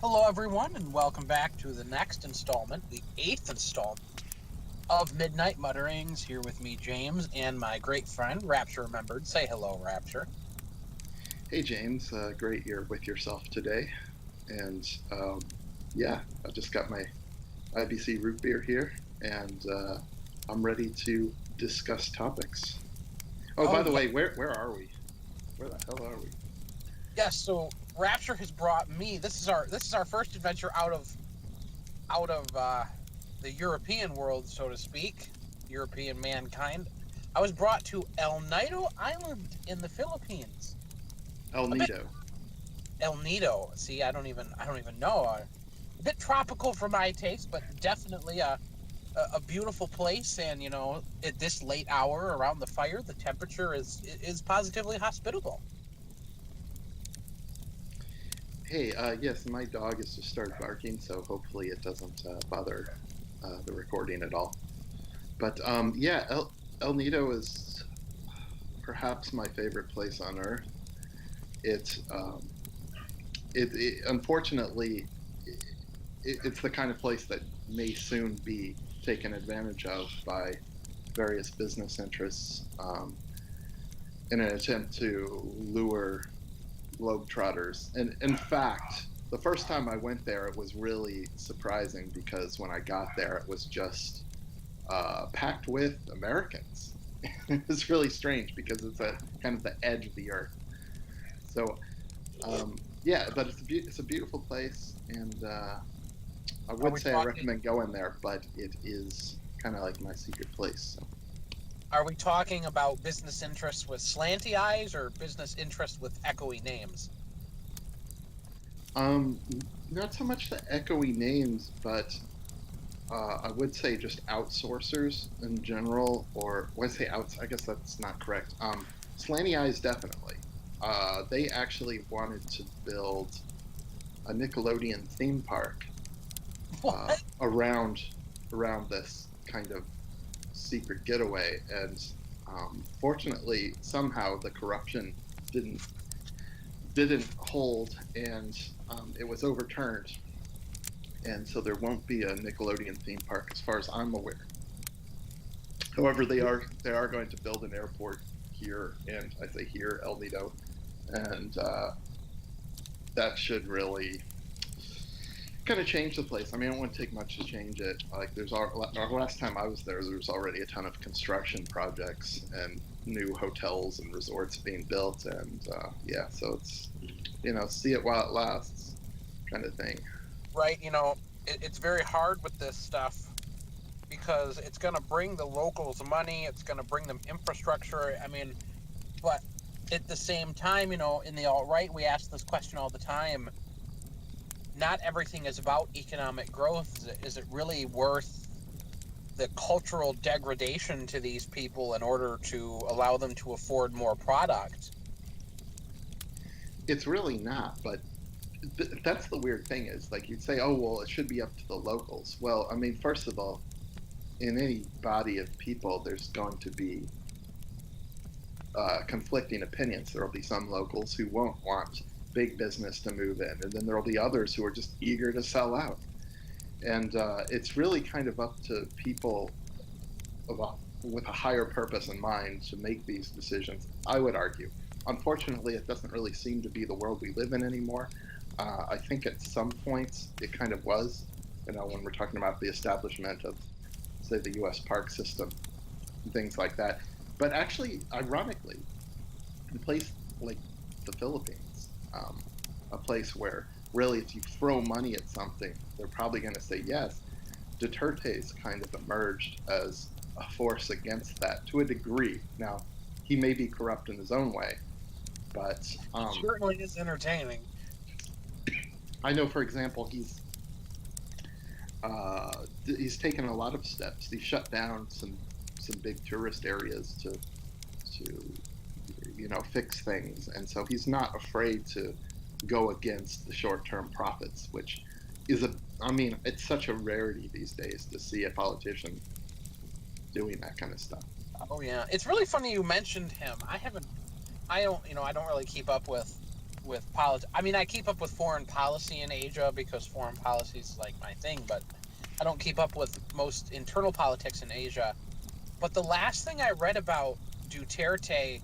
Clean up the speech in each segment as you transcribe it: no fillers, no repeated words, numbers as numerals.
Hello, everyone, and welcome back to the next installment, the eighth installment of Midnight Mutterings. Here with me, James, and my great friend, Rapture Remembered. Say hello, Rapture. Hey James, great you're with yourself today. And yeah, I just got my IBC root beer here, and I'm ready to discuss topics. Oh, Oh, by the yeah. way, where are we? Where the hell are we? Yes, so Rapture has brought me. This is our first adventure out of the European world, so to speak, European mankind. I was brought to El Nido Island in the Philippines. El A bit Nido. El Nido. See, I don't even know. A bit tropical for my taste, but definitely a beautiful place. And at this late hour around the fire, the temperature is positively hospitable. Hey, yes, my dog has just started barking, so hopefully it doesn't bother the recording at all. But yeah, El Nido is perhaps my favorite place on Earth. It's unfortunately it's the kind of place that may soon be taken advantage of by various business interests in an attempt to lure globetrotters. And in fact, the first time I went there, it was really surprising because when I got there, it was just packed with Americans. It was really strange because it's at kind of the edge of the earth. So yeah, but it's a beautiful place, and I Are would we say I talking? recommend going there, but it is kind of like my secret place. So. Are we talking about business interests with slanty eyes or business interests with echoey names? Um, Not so much the echoey names, but I would say just outsourcers in general, or when I say outs, I guess that's not correct. Slanty eyes, definitely. They actually wanted to build a Nickelodeon theme park What? around this kind of secret getaway, and fortunately, somehow the corruption didn't didn't hold, and it was overturned, and so there won't be a Nickelodeon theme park as far as I'm aware. However, they are going to build an airport here, and I say here, El Nido, and that should really kind of change the place. I mean, it wouldn't take much to change it. Like, our last time I was there was already a ton of construction projects and new hotels and resorts being built, and yeah, so it's see it while it lasts kind of thing. Right? It's very hard with this stuff because it's going to bring the locals money, it's going to bring them infrastructure. I mean, but at the same time, in the alt right, we ask this question all the time. Not everything is about economic growth. Is it really worth the cultural degradation to these people in order to allow them to afford more product? It's really not, but that's the weird thing is like you'd say, oh well, it should be up to the locals. Well, I mean, first of all, in any body of people, there's going to be conflicting opinions. There will be some locals who won't want big business to move in, and then there will be others who are just eager to sell out. And it's really kind of up to people with a higher purpose in mind to make these decisions, I would argue. Unfortunately, it doesn't really seem to be the world we live in anymore. I think at some points it kind of was, when we're talking about the establishment of, say, the U.S. park system and things like that. But actually, ironically, in a place like the Philippines, a place where really if you throw money at something, they're probably going to say yes. Duterte's kind of emerged as a force against that to a degree. Now, he may be corrupt in his own way, but It certainly is entertaining. I know, for example, he's taken a lot of steps. He shut down some big tourist areas to fix things, and so he's not afraid to go against the short term profits, which is a I mean, it's such a rarity these days to see a politician doing that kind of stuff. Oh yeah, it's really funny you mentioned him. I don't really keep up with with politics. I mean, I keep up with foreign policy in Asia because foreign policy is like my thing, but I don't keep up with most internal politics in Asia. But the last thing I read about Duterte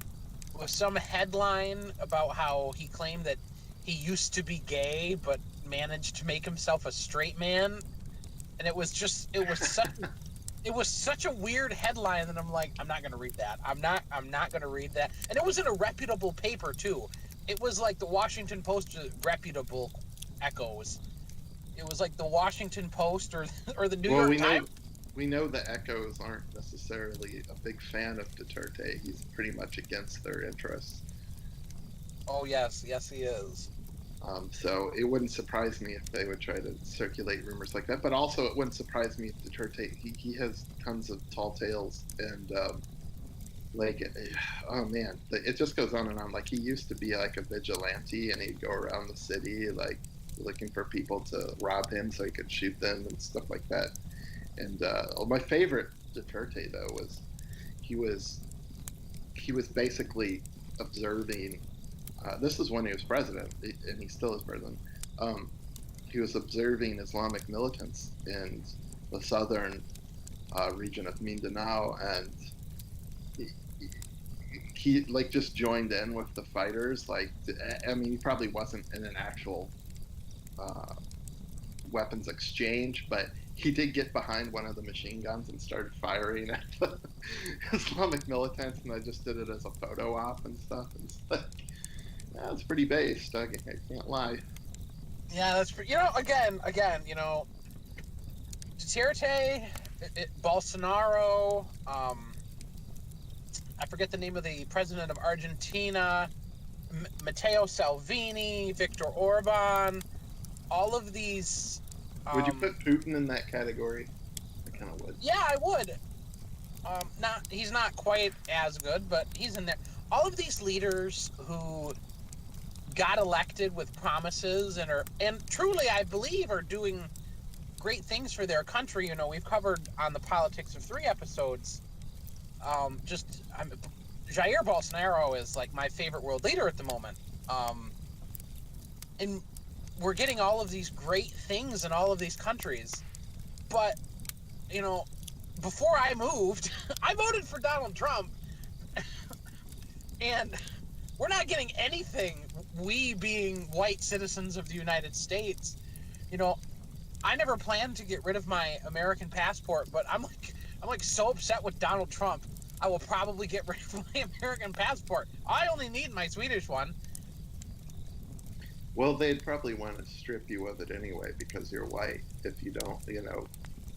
was some headline about how he claimed that he used to be gay but managed to make himself a straight man, and it was such a weird headline that I'm like, I'm not going to read that. I'm not going to read that. And it was in a reputable paper too. It was like the Washington Post, reputable echoes. It was like the Washington Post or the New Well, York Times. we know the Echoes aren't necessarily a big fan of Duterte. He's pretty much against their interests. Oh yes, yes he is. So it wouldn't surprise me if they would try to circulate rumors like that. But also, it wouldn't surprise me if Duterte he has tons of tall tales and like oh man, it just goes on and on. Like he used to be like a vigilante, and he'd go around the city like looking for people to rob him so he could shoot them and stuff like that. And my favorite Duterte though was he was he was basically observing. This was when he was president, and he still is president. Um, he was observing Islamic militants in the southern region of Mindanao, and he, he like just joined in with the fighters. Like, I mean, he probably wasn't in an actual uh, weapons exchange, but he did get behind one of the machine guns and started firing at the Islamic militants, and I just did it as a photo op and stuff. And it's like, yeah, it's pretty based. I can't lie. Yeah, that's pretty, again, Duterte, Bolsonaro, I forget the name of the president of Argentina, Matteo Salvini, Viktor Orban, all of these. Would you put Putin in that category? I kind of would. Yeah, I would. He's not quite as good, but he's in there. All of these leaders who got elected with promises and truly, I believe, are doing great things for their country. We've covered on the Politics of Three episodes. Jair Bolsonaro is like my favorite world leader at the moment. And we're getting all of these great things in all of these countries. But, before I moved, I voted for Donald Trump. And we're not getting anything, we being white citizens of the United States. I never planned to get rid of my American passport, but I'm like so upset with Donald Trump. I will probably get rid of my American passport. I only need my Swedish one. Well, they'd probably want to strip you of it anyway because you're white if you don't,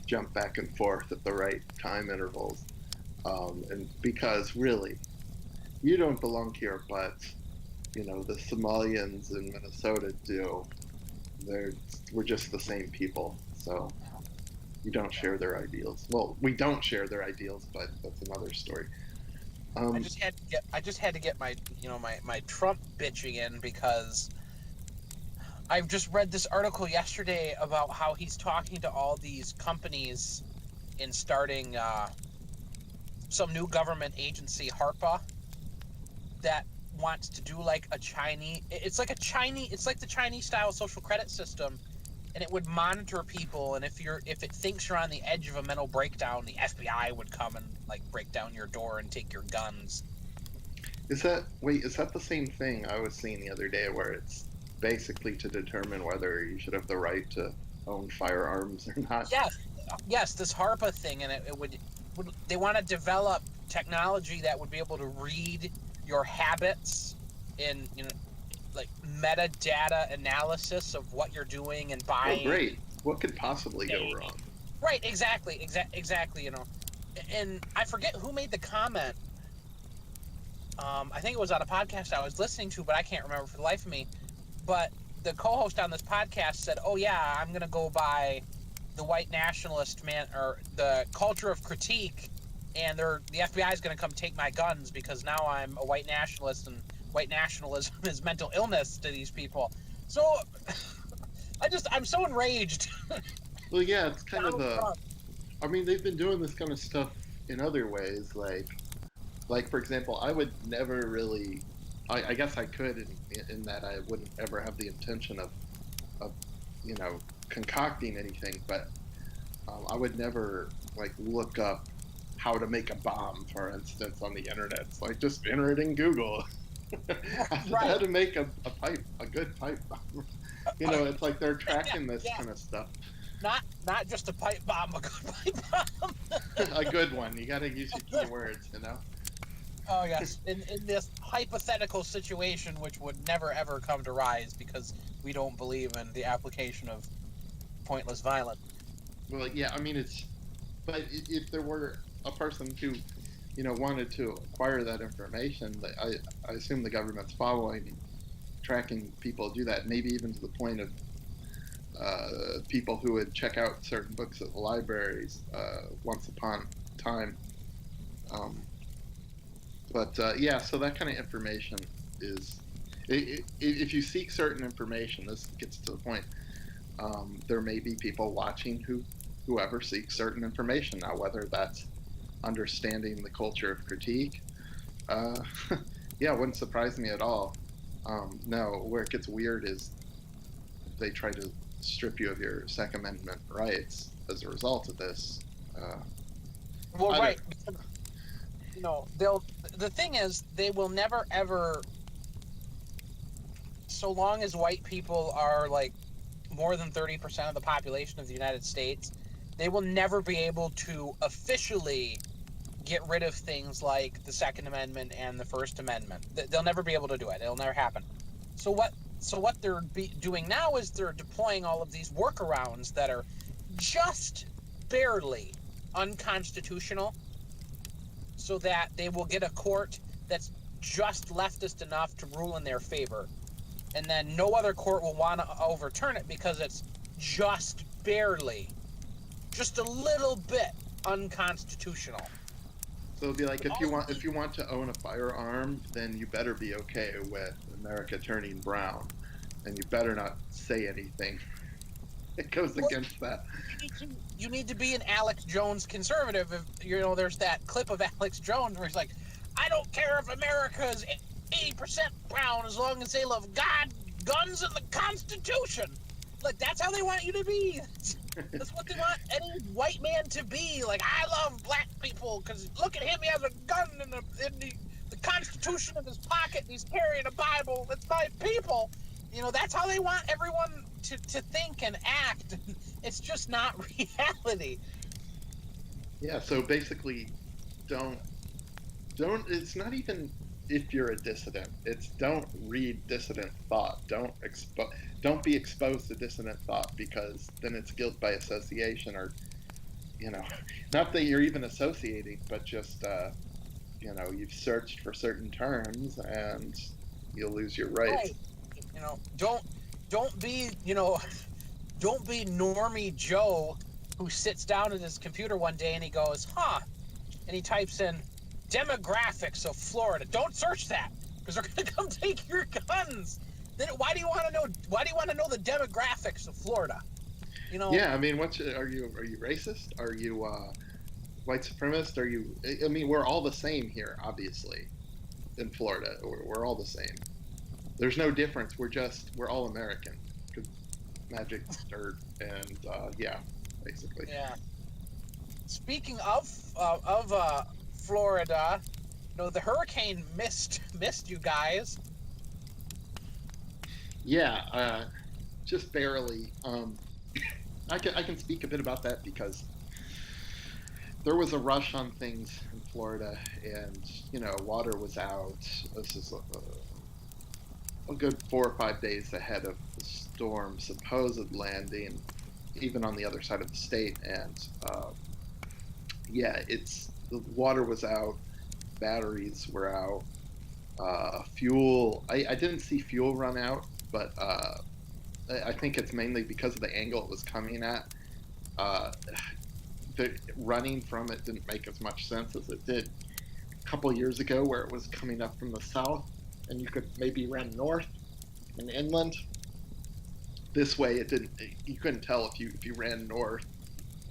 jump back and forth at the right time intervals. And because really, you don't belong here, but, the Somalians in Minnesota do. We're just the same people. So you don't share their ideals. Well, we don't share their ideals, but that's another story. I just had to get my my Trump bitching in because I've just read this article yesterday about how he's talking to all these companies in starting some new government agency, HARPA, that wants to do like a Chinese. It's like the Chinese style social credit system, and it would monitor people. And if it thinks you're on the edge of a mental breakdown, the FBI would come and like break down your door and take your guns. Is that the same thing I was seeing the other day where it's basically to determine whether you should have the right to own firearms or not? Yes, this HARPA thing, and it would they want to develop technology that would be able to read your habits in like metadata analysis of what you're doing and buying. Oh, great! What could possibly go wrong? Right, exactly. And I forget who made the comment. I think it was on a podcast I was listening to, but I can't remember for the life of me. But the co-host on this podcast said, "Oh yeah, I'm gonna go by the white nationalist man or the culture of critique, and the FBI is gonna come take my guns because now I'm a white nationalist, and white nationalism is mental illness to these people." So I'm so enraged. Well, yeah, it's kind of I mean, they've been doing this kind of stuff in other ways, like for example, I would never really I guess I could in that I wouldn't ever have the intention of you know concocting anything, but I would never like look up how to make a bomb, for instance, on the internet. It's like just enter it in Google. How Right. to make a pipe, a good pipe bomb. It's like they're Yeah, tracking this yeah. kind of stuff. Not just a pipe bomb, a good pipe bomb. A good one. You got to use your keywords. Oh yes, in this hypothetical situation, which would never ever come to rise because we don't believe in the application of pointless violence. Well, yeah, I mean but if there were a person who, wanted to acquire that information, I assume the government's following and tracking people do that, maybe even to the point of people who would check out certain books at the libraries once upon a time. Um, but yeah, so that kind of information is, if you seek certain information, this gets to the point. There may be people watching whoever seeks certain information. Now, whether that's understanding the culture of critique, uh, yeah, it wouldn't surprise me at all. No, where it gets weird is they try to strip you of your Second Amendment rights as a result of this. Uh, Well, I don't. right. They'll. The thing is, they will never ever. So long as white people are like more than 30% of the population of the United States, they will never be able to officially get rid of things like the Second Amendment and the First Amendment. They'll never be able to do it. It'll never happen. So what they're doing now is they're deploying all of these workarounds that are just barely unconstitutional, so that they will get a court that's just leftist enough to rule in their favor, and then no other court will want to overturn it because it's just barely, just a little bit unconstitutional. So it'd be like, All of if these, you want to own a firearm, then you better be okay with America turning brown, and you better not say anything that goes well, against that. you need to be an Alex Jones conservative. If there's that clip of Alex Jones where he's like, "I don't care if America is 80% brown as long as they love God, guns, and the Constitution." Like that's how they want you to be. That's what they want any white man to be. Like, I love black people because look at him, he has a gun in the Constitution in his pocket, and he's carrying a Bible. That's my people. That's how they want everyone to think and act. It's just not reality. Yeah. So basically, don't it's not even if you're a dissident, it's don't read dissident thought, don't be exposed to dissident thought, because then it's guilt by association, or you know not that you're even associating, but just you've searched for certain terms and you'll lose your rights. Right. Don't be, don't be normie Joe who sits down at his computer one day and he goes, huh, and he types in demographics of Florida. Don't search that because they're going to come take your guns. Then why do you want to know? Why do you want to know the demographics of Florida? You know, Yeah, I mean, are you racist? Are you white supremacist? Are you? I mean, we're all the same here, obviously, in Florida. We're all the same. There's no difference. We're all American. 'Cause magic, dirt, and yeah, basically. yeah. Speaking of Florida, the hurricane missed you guys. Yeah, just barely. I can speak a bit about that because there was a rush on things in Florida, and water was out. This is a good 4 or 5 days ahead of the storm supposed landing, even on the other side of the state. And yeah, the water was out, batteries were out, fuel. I didn't see fuel run out, but I think it's mainly because of the angle it was coming at. Uh, the running from it didn't make as much sense as it did a couple years ago, where it was coming up from the south, and you could maybe run north and inland. This way, it didn't. You couldn't tell if you ran north,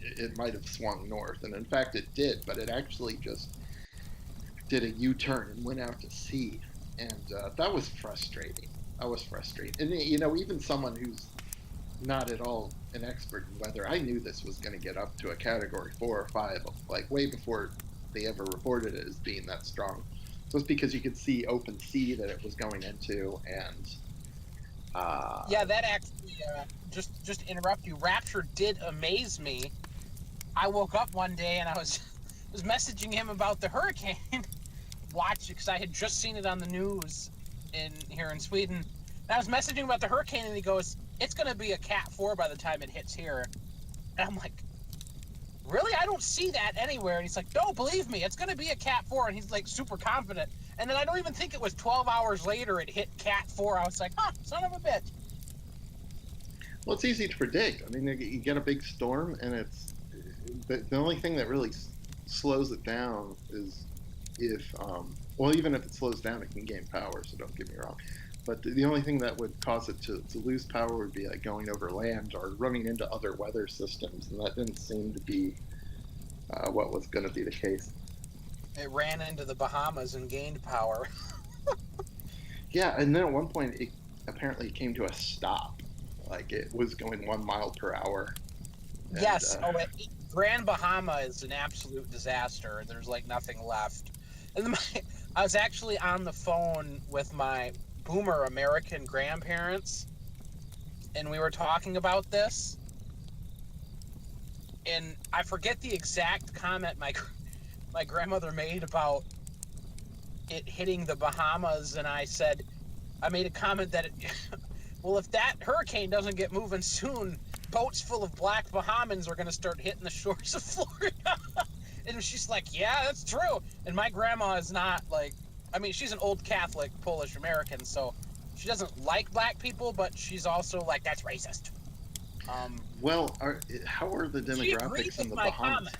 it might have swung north, and in fact, it did. But it actually just did a U-turn and went out to sea, and that was frustrating. That was frustrating. And even someone who's not at all an expert in weather, I knew this was going to get up to a category 4 or 5, like way before they ever reported it as being that strong. So it's because you could see open sea that it was going into, and Yeah, that actually just interrupt you. Rapture did amaze me. I woke up one day and I was was messaging him about the hurricane. Watch, because I had just seen it on the news here in Sweden. And I was messaging about the hurricane, and he goes, "It's going to be a Cat 4 by the time it hits here." And I'm like, "Really? I don't see that anywhere." And he's like, "No, believe me, it's going to be a Cat 4." And he's like super confident. And then I don't even think it was 12 hours later it hit Cat 4. I was like, "Huh, son of a bitch." well, it's easy to predict. I mean, you get a big storm, and it's the only thing that really slows it down is if, well, even if it slows down, it can gain power. So don't get me wrong. But the only thing that would cause it to lose power would be like going over land or running into other weather systems, and that didn't seem to be what was going to be the case. It ran into the Bahamas and gained power. Yeah, and then at one point it apparently came to a stop. Like it was going 1 mile per hour, and Yes. Oh, Grand Bahama is an absolute disaster. There's like nothing left. And I was actually on the phone with my boomer American grandparents, and we were talking about this. And I forget the exact comment my grandmother made about it hitting the Bahamas, and I made a comment that well, if that hurricane doesn't get moving soon, boats full of black Bahamans are going to start hitting the shores of Florida. And she's like, "Yeah, that's true." And my grandma is not like, I mean, she's an old Catholic Polish American, so she doesn't like black people, but she's also like, "That's racist." well, how are the She agreed demographics in with the my Bahamas? comment.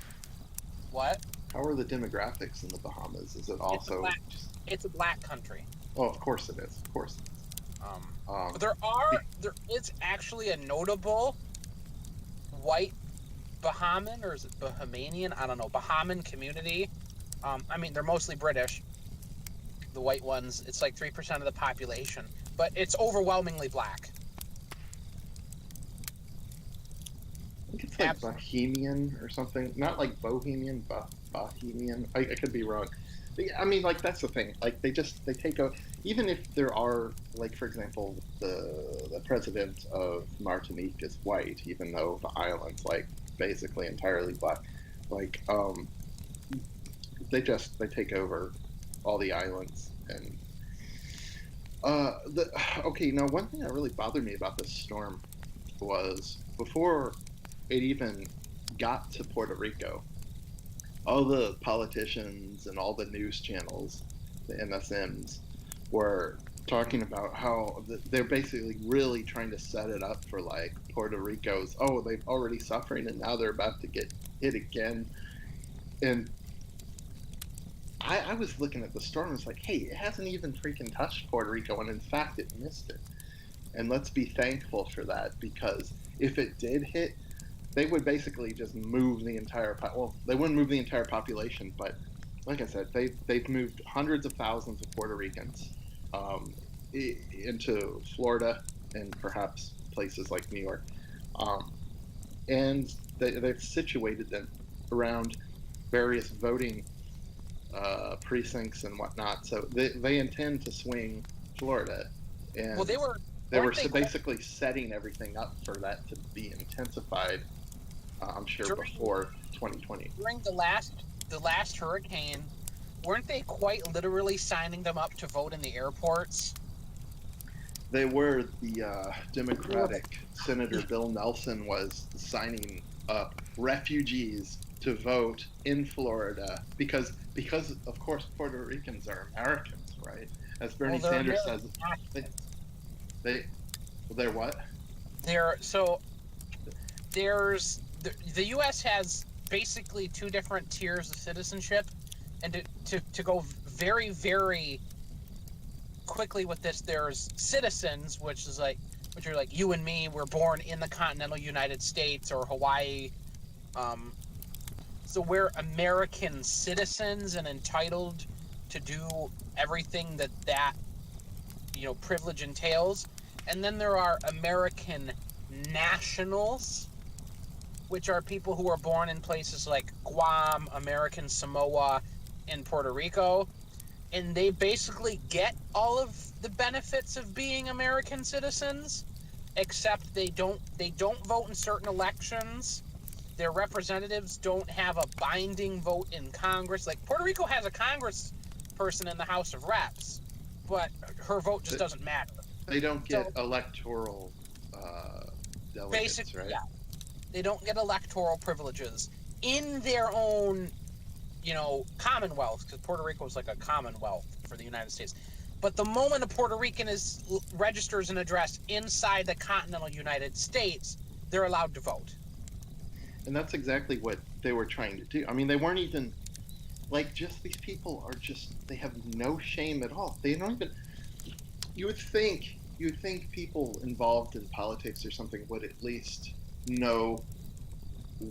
What? How are the demographics in the Bahamas? Is it It's a also black. just? It's a black country. Oh, of course it is. Of course it is. But Um, there is actually a notable white Bahamian, or is it Bahamian? I don't know. Bahamian community. I mean, they're mostly British. The white ones, it's like 3% of the population, but it's overwhelmingly black. I think it's like Bohemian or something. Not like Bohemian, but Bohemian. I could be wrong. I mean, like that's the thing. Like they take a, even if there are, like, for example, the president of Martinique is white, even though the island's like basically entirely black. Like they take over all the islands, and okay, now one thing that really bothered me about this storm was before it even got to Puerto Rico, all the politicians and all the news channels, the MSMs, were talking about how they're basically really trying to set it up for like Puerto Rico's, oh, they've already suffering and now they're about to get hit again. And I was looking at the storm and it's like, hey, it hasn't even freaking touched Puerto Rico, and in fact, it missed it. And let's be thankful for that, because if it did hit, they would basically just move the entire well, they wouldn't move the entire population, but like I said, they've moved hundreds of thousands of Puerto Ricans into Florida and perhaps places like New York, um, and they've situated them around various voting precincts and whatnot. So they intend to swing Florida, and Well, they were basically setting everything up for that to be intensified. I'm sure before 2020. During the last hurricane, weren't they quite literally signing them up to vote in the airports? They were. The Democratic Senator Bill Nelson was signing up refugees to vote in Florida because of course Puerto Ricans are Americans, right? As Bernie Sanders says, they're what? There's the U.S. has basically two different tiers of citizenship, and to go very, very quickly with this, there's citizens, which are like you and me. We're born in the continental United States or Hawaii, so we're American citizens and entitled to do everything that privilege entails. And then there are American nationals, which are people who are born in places like Guam, American Samoa, and Puerto Rico. And they basically get all of the benefits of being American citizens, except they don't vote in certain elections. Their representatives don't have a binding vote in Congress. Like Puerto Rico has a Congress person in the House of Reps, but her vote just doesn't matter. They don't get electoral delegates, right? Yeah, they don't get electoral privileges in their own, commonwealth, because Puerto Rico is like a commonwealth for the United States. But the moment a Puerto Rican registers an address inside the continental United States, they're allowed to vote. And that's exactly what they were trying to do. I mean, they weren't even just these people are they have no shame at all. They don't even. You would think people involved in politics or something would at least know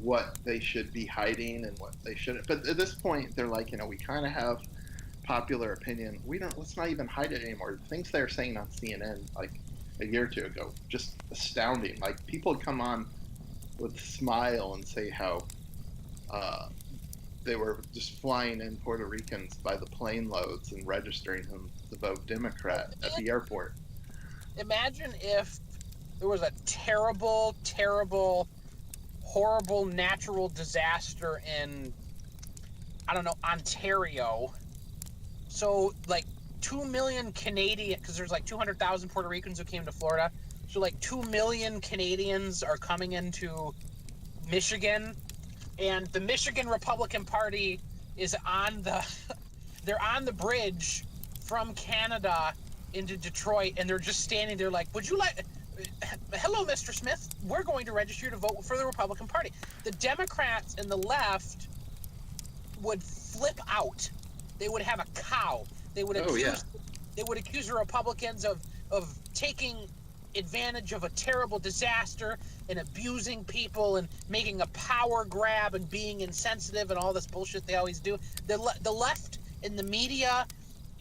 what they should be hiding and what they shouldn't. But at this point, they're like, we kind of have popular opinion. Let's not even hide it anymore. The things they're saying on CNN like a year or two ago, just astounding. Like people would come on with a smile and say how they were just flying in Puerto Ricans by the plane loads and registering them to vote Democrat at the airport. Imagine if there was a terrible, terrible, horrible natural disaster in, I don't know, Ontario. So, 2 million Canadian, because there's 200,000 Puerto Ricans who came to Florida. So, 2 million Canadians are coming into Michigan. And the Michigan Republican Party is they're on the bridge from Canada into Detroit, and they're just standing there like, hello, Mr. Smith, we're going to register you to vote for the Republican Party. The Democrats and the left would flip out. They would have a cow. They would accuse the Republicans of taking advantage of a terrible disaster and abusing people and making a power grab and being insensitive and all this bullshit they always do. The left and the media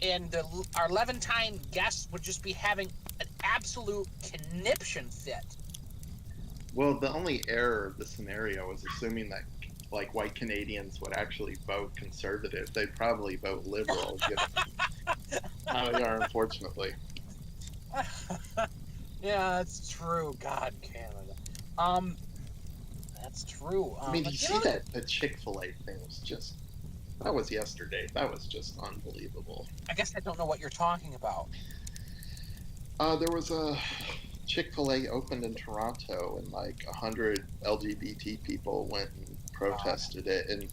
and our Levantine guests would just be having an absolute conniption fit. Well, the only error of the scenario is assuming that white Canadians would actually vote conservative. They'd probably vote liberal, given how they are, unfortunately. Yeah, that's true. God, Canada. That's true. I mean, did you see that Chick-fil-A thing that was yesterday. That was just unbelievable. I guess I don't know what you're talking about. There was a Chick-fil-A opened in Toronto, and 100 LGBT people went and protested it, and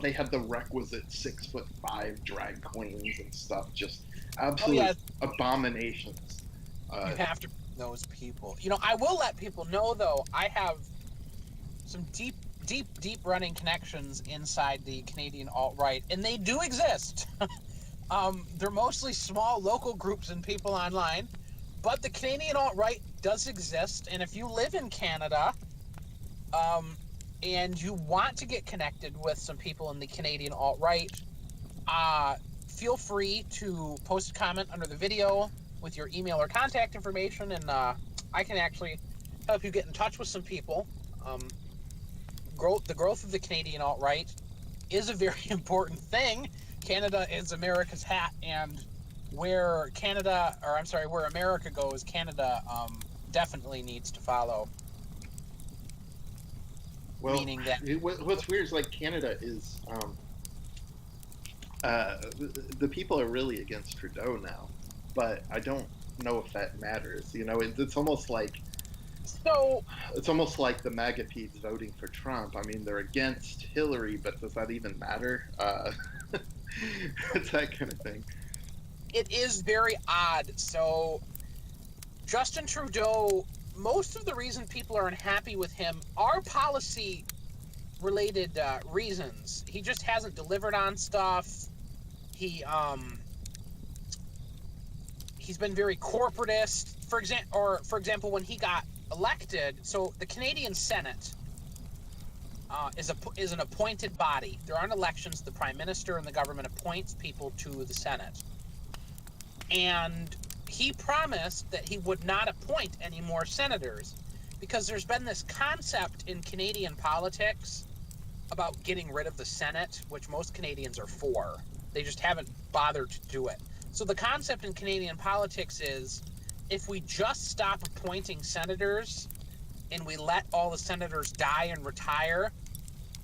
they had the requisite 6'5" drag queens and stuff, just absolute abominations. You have to those people. I will let people know though. I have some deep running connections inside the Canadian alt-right, and they do exist. They're mostly small local groups and people online, but the Canadian alt-right does exist. And if you live in Canada, and you want to get connected with some people in the Canadian alt-right, feel free to post a comment under the video with your email or contact information, and I can actually help you get in touch with some people. The growth of the Canadian alt-right is a very important thing. Canada is America's hat, and where America goes, Canada definitely needs to follow. Well, meaning that what's weird is Canada is the people are really against Trudeau now, but I don't know if that matters. It's almost like the MAGA peeps voting for Trump. I mean, they're against Hillary, but does that even matter? It's that kind of thing. It is very odd. So Justin Trudeau, most of the reason people are unhappy with him are policy-related reasons. He just hasn't delivered on stuff. He's been very corporatist. For example, when he got elected, so the Canadian Senate is an appointed body. There aren't elections. The Prime Minister and the government appoints people to the Senate. And he promised that he would not appoint any more senators because there's been this concept in Canadian politics about getting rid of the Senate, which most Canadians are for. They just haven't bothered to do it. So the concept in Canadian politics is if we just stop appointing senators and we let all the senators die and retire,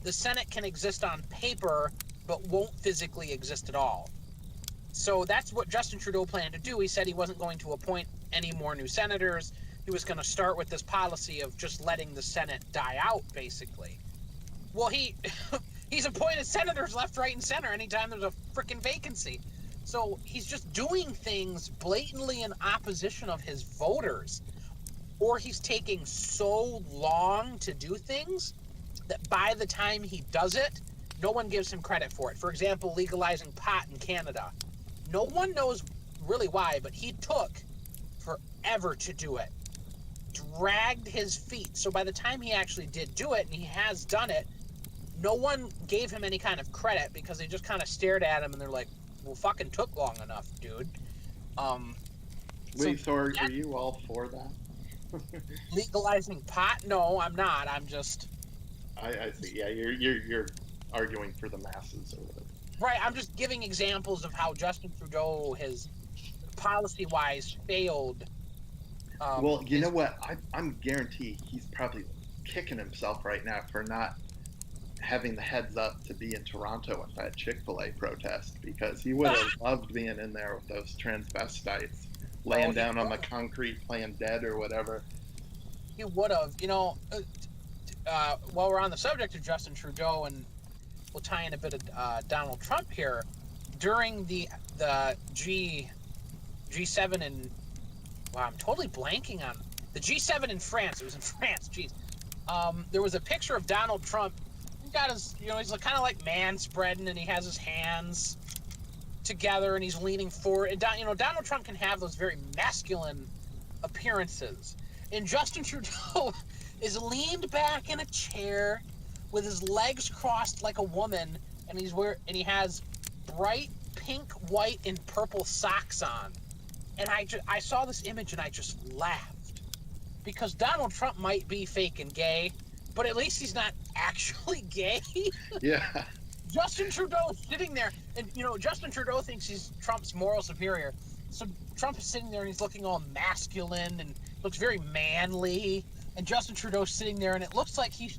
the Senate can exist on paper but won't physically exist at all. So that's what Justin Trudeau planned to do. He said he wasn't going to appoint any more new senators. He was going to start with this policy of just letting the Senate die out, basically. Well, he's appointed senators left, right, and center anytime there's a freaking vacancy. So he's just doing things blatantly in opposition of his voters. Or he's taking so long to do things that by the time he does it, no one gives him credit for it. For example, legalizing pot in Canada. No one knows really why, but he took forever to do it. Dragged his feet. So by the time he actually did do it, and he has done it, no one gave him any kind of credit because they just kind of stared at him and they're like, well, fucking took long enough, dude. Wait, so are you all for that? Legalizing pot? No, I'm not. I'm just... I see. Yeah, you're arguing for the masses or whatever. Right, I'm just giving examples of how Justin Trudeau has policy-wise failed. Well, you know what? I'm guarantee he's probably kicking himself right now for not having the heads up to be in Toronto at that Chick-fil-A protest, because he would have loved being in there with those transvestites laying down on the concrete playing dead or whatever. He would have. You know, while we're on the subject of Justin Trudeau, and we'll tie in a bit of Donald Trump here, during the G7 in... Wow, I'm totally blanking on the G7 in France. It was in France. Jeez. There was a picture of Donald Trump. He got his, he's kind of like man spreading, and he has his hands together, and he's leaning forward. And Donald Trump can have those very masculine appearances, and Justin Trudeau is leaned back in a chair with his legs crossed like a woman, and he has bright pink, white, and purple socks on. And I saw this image and I just laughed, because Donald Trump might be fake and gay, but at least he's not actually gay. Yeah. Justin Trudeau is sitting there, and Justin Trudeau thinks he's Trump's moral superior. So Trump is sitting there and he's looking all masculine and looks very manly, and Justin Trudeau's sitting there, and it looks like he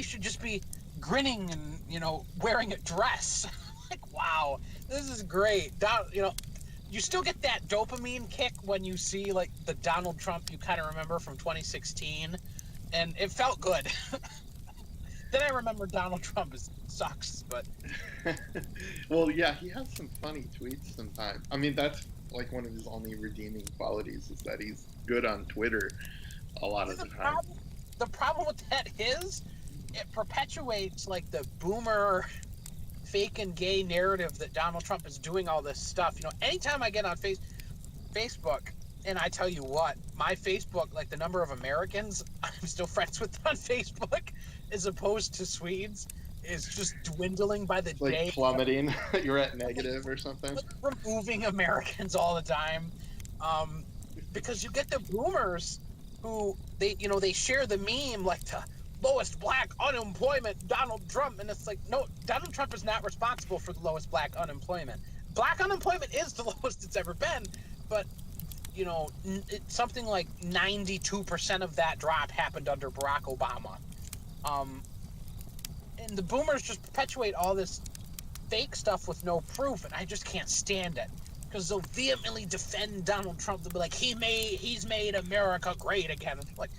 should just be grinning and wearing a dress. Like, wow, this is great. You still get that dopamine kick when you see like the Donald Trump you kind of remember from 2016, and it felt good. Then I remember Donald Trump sucks, but... Well, yeah, he has some funny tweets sometimes. I mean, that's like one of his only redeeming qualities, is that he's good on Twitter a lot of the time. The problem with that is it perpetuates like the boomer fake and gay narrative that Donald Trump is doing all this stuff. Anytime I get on Facebook, and I tell you what, my Facebook, like the number of Americans I'm still friends with on Facebook, as opposed to Swedes, is just dwindling by the day. Like plummeting. You're at negative or something. Like removing Americans all the time, because you get the boomers who they share the meme like the lowest black unemployment, Donald Trump, and it's like, no, Donald Trump is not responsible for the lowest black unemployment. Black unemployment is the lowest it's ever been, but it's something like 92% of that drop happened under Barack Obama. And the boomers just perpetuate all this fake stuff with no proof, and I just can't stand it, because they'll vehemently defend Donald Trump. They'll be like, he's made America great again. And like,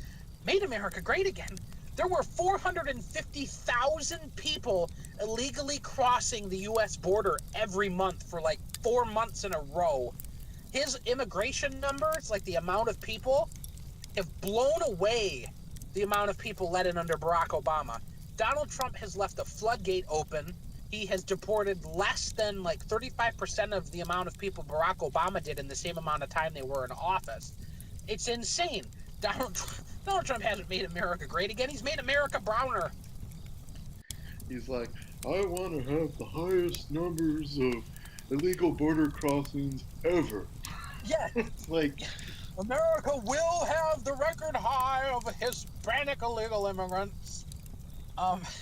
made America great again? There were 450,000 people illegally crossing the U.S. border every month for like 4 months in a row. His immigration numbers, like the amount of people, have blown away the amount of people let in under Barack Obama. Donald Trump has left the floodgate open. He has deported less than like 35% of the amount of people Barack Obama did in the same amount of time they were in office. It's insane. Donald Trump hasn't made America great again. He's made America browner. He's like, I want to have the highest numbers of illegal border crossings ever. Yeah, It's like, America will have the record high of Hispanic illegal immigrants.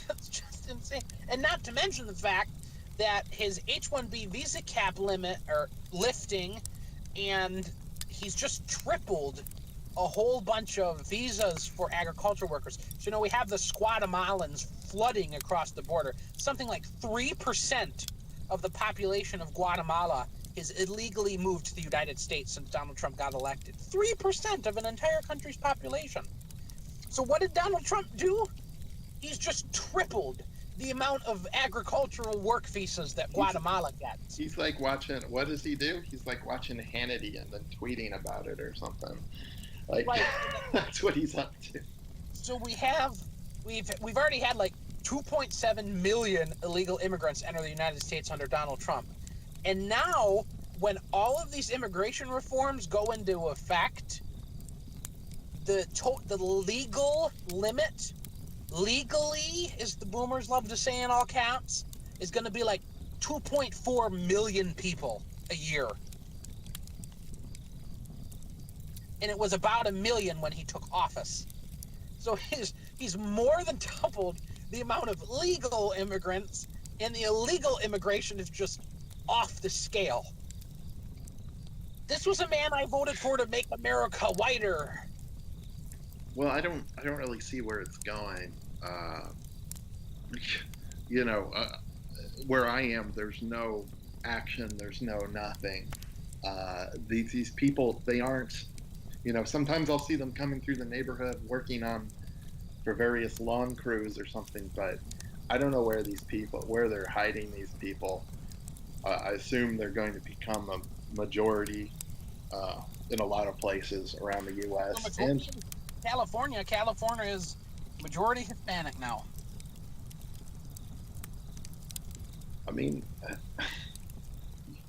It's just insane. And not to mention the fact that his H-1B visa cap limit or lifting, and he's just tripled a whole bunch of visas for agriculture workers. So, we have the Guatemalans flooding across the border. Something like 3% of the population of Guatemala is illegally moved to the United States since Donald Trump got elected. 3% of an entire country's population. So what did Donald Trump do? He's just tripled the amount of agricultural work visas that he's Guatemala gets. he's like watching. What does he do? He's like watching Hannity and then tweeting about it or something. Like, Right. that's what he's up to. So we've already had like 2.7 million illegal immigrants enter the United States under Donald Trump. And now, when all of these immigration reforms go into effect, the legal limit, legally, as the boomers love to say in all caps, is going to be like 2.4 million people a year. And it was about 1 million when he took office. So he's more than doubled the amount of legal immigrants, and the illegal immigration is just off the scale. This was a man I voted for to make America whiter. Well, I don't really see where it's going. Where I am, there's no action, there's no nothing. These people, they aren't. Sometimes I'll see them coming through the neighborhood working for various lawn crews or something, but I don't know where they're hiding these people. I assume they're going to become a majority in a lot of places around the U.S. And California is majority Hispanic now. I mean,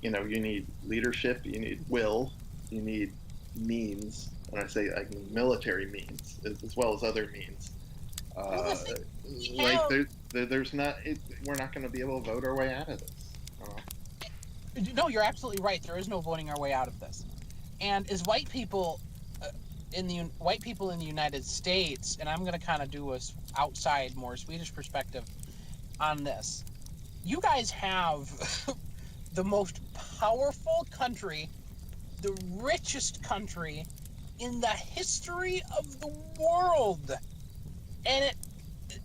you need leadership, you need will, you need means. When I say, I mean military means as well as other means. There's not. We're not going to be able to vote our way out of this. No, you're absolutely right. There is no voting our way out of this. And as white people in the United States, and I'm going to kind of do a outside, more Swedish perspective on this. You guys have the most powerful country, the richest country in the history of the world, and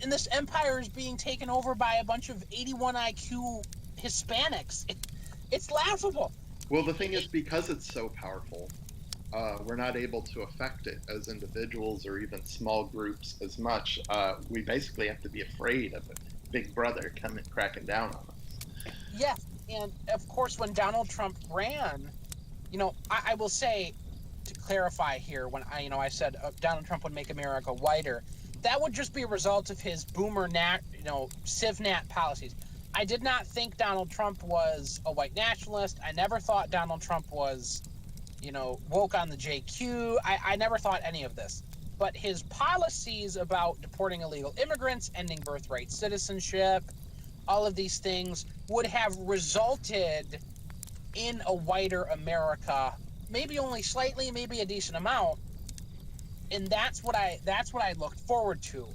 this empire is being taken over by a bunch of 81 IQ Hispanics. It's laughable. Well, the thing is, because it's so powerful, we're not able to affect it as individuals or even small groups as much. We basically have to be afraid of it. Big Brother coming cracking down on us. Yes, and of course, when Donald Trump ran, I will say, to clarify here, when I said Donald Trump would make America whiter, that would just be a result of his boomer CivNat policies. I did not think Donald Trump was a white nationalist. I never thought Donald Trump was, woke on the JQ. I never thought any of this. But his policies about deporting illegal immigrants, ending birthright citizenship, all of these things would have resulted in a whiter America, maybe only slightly, maybe a decent amount. And that's what I looked forward to.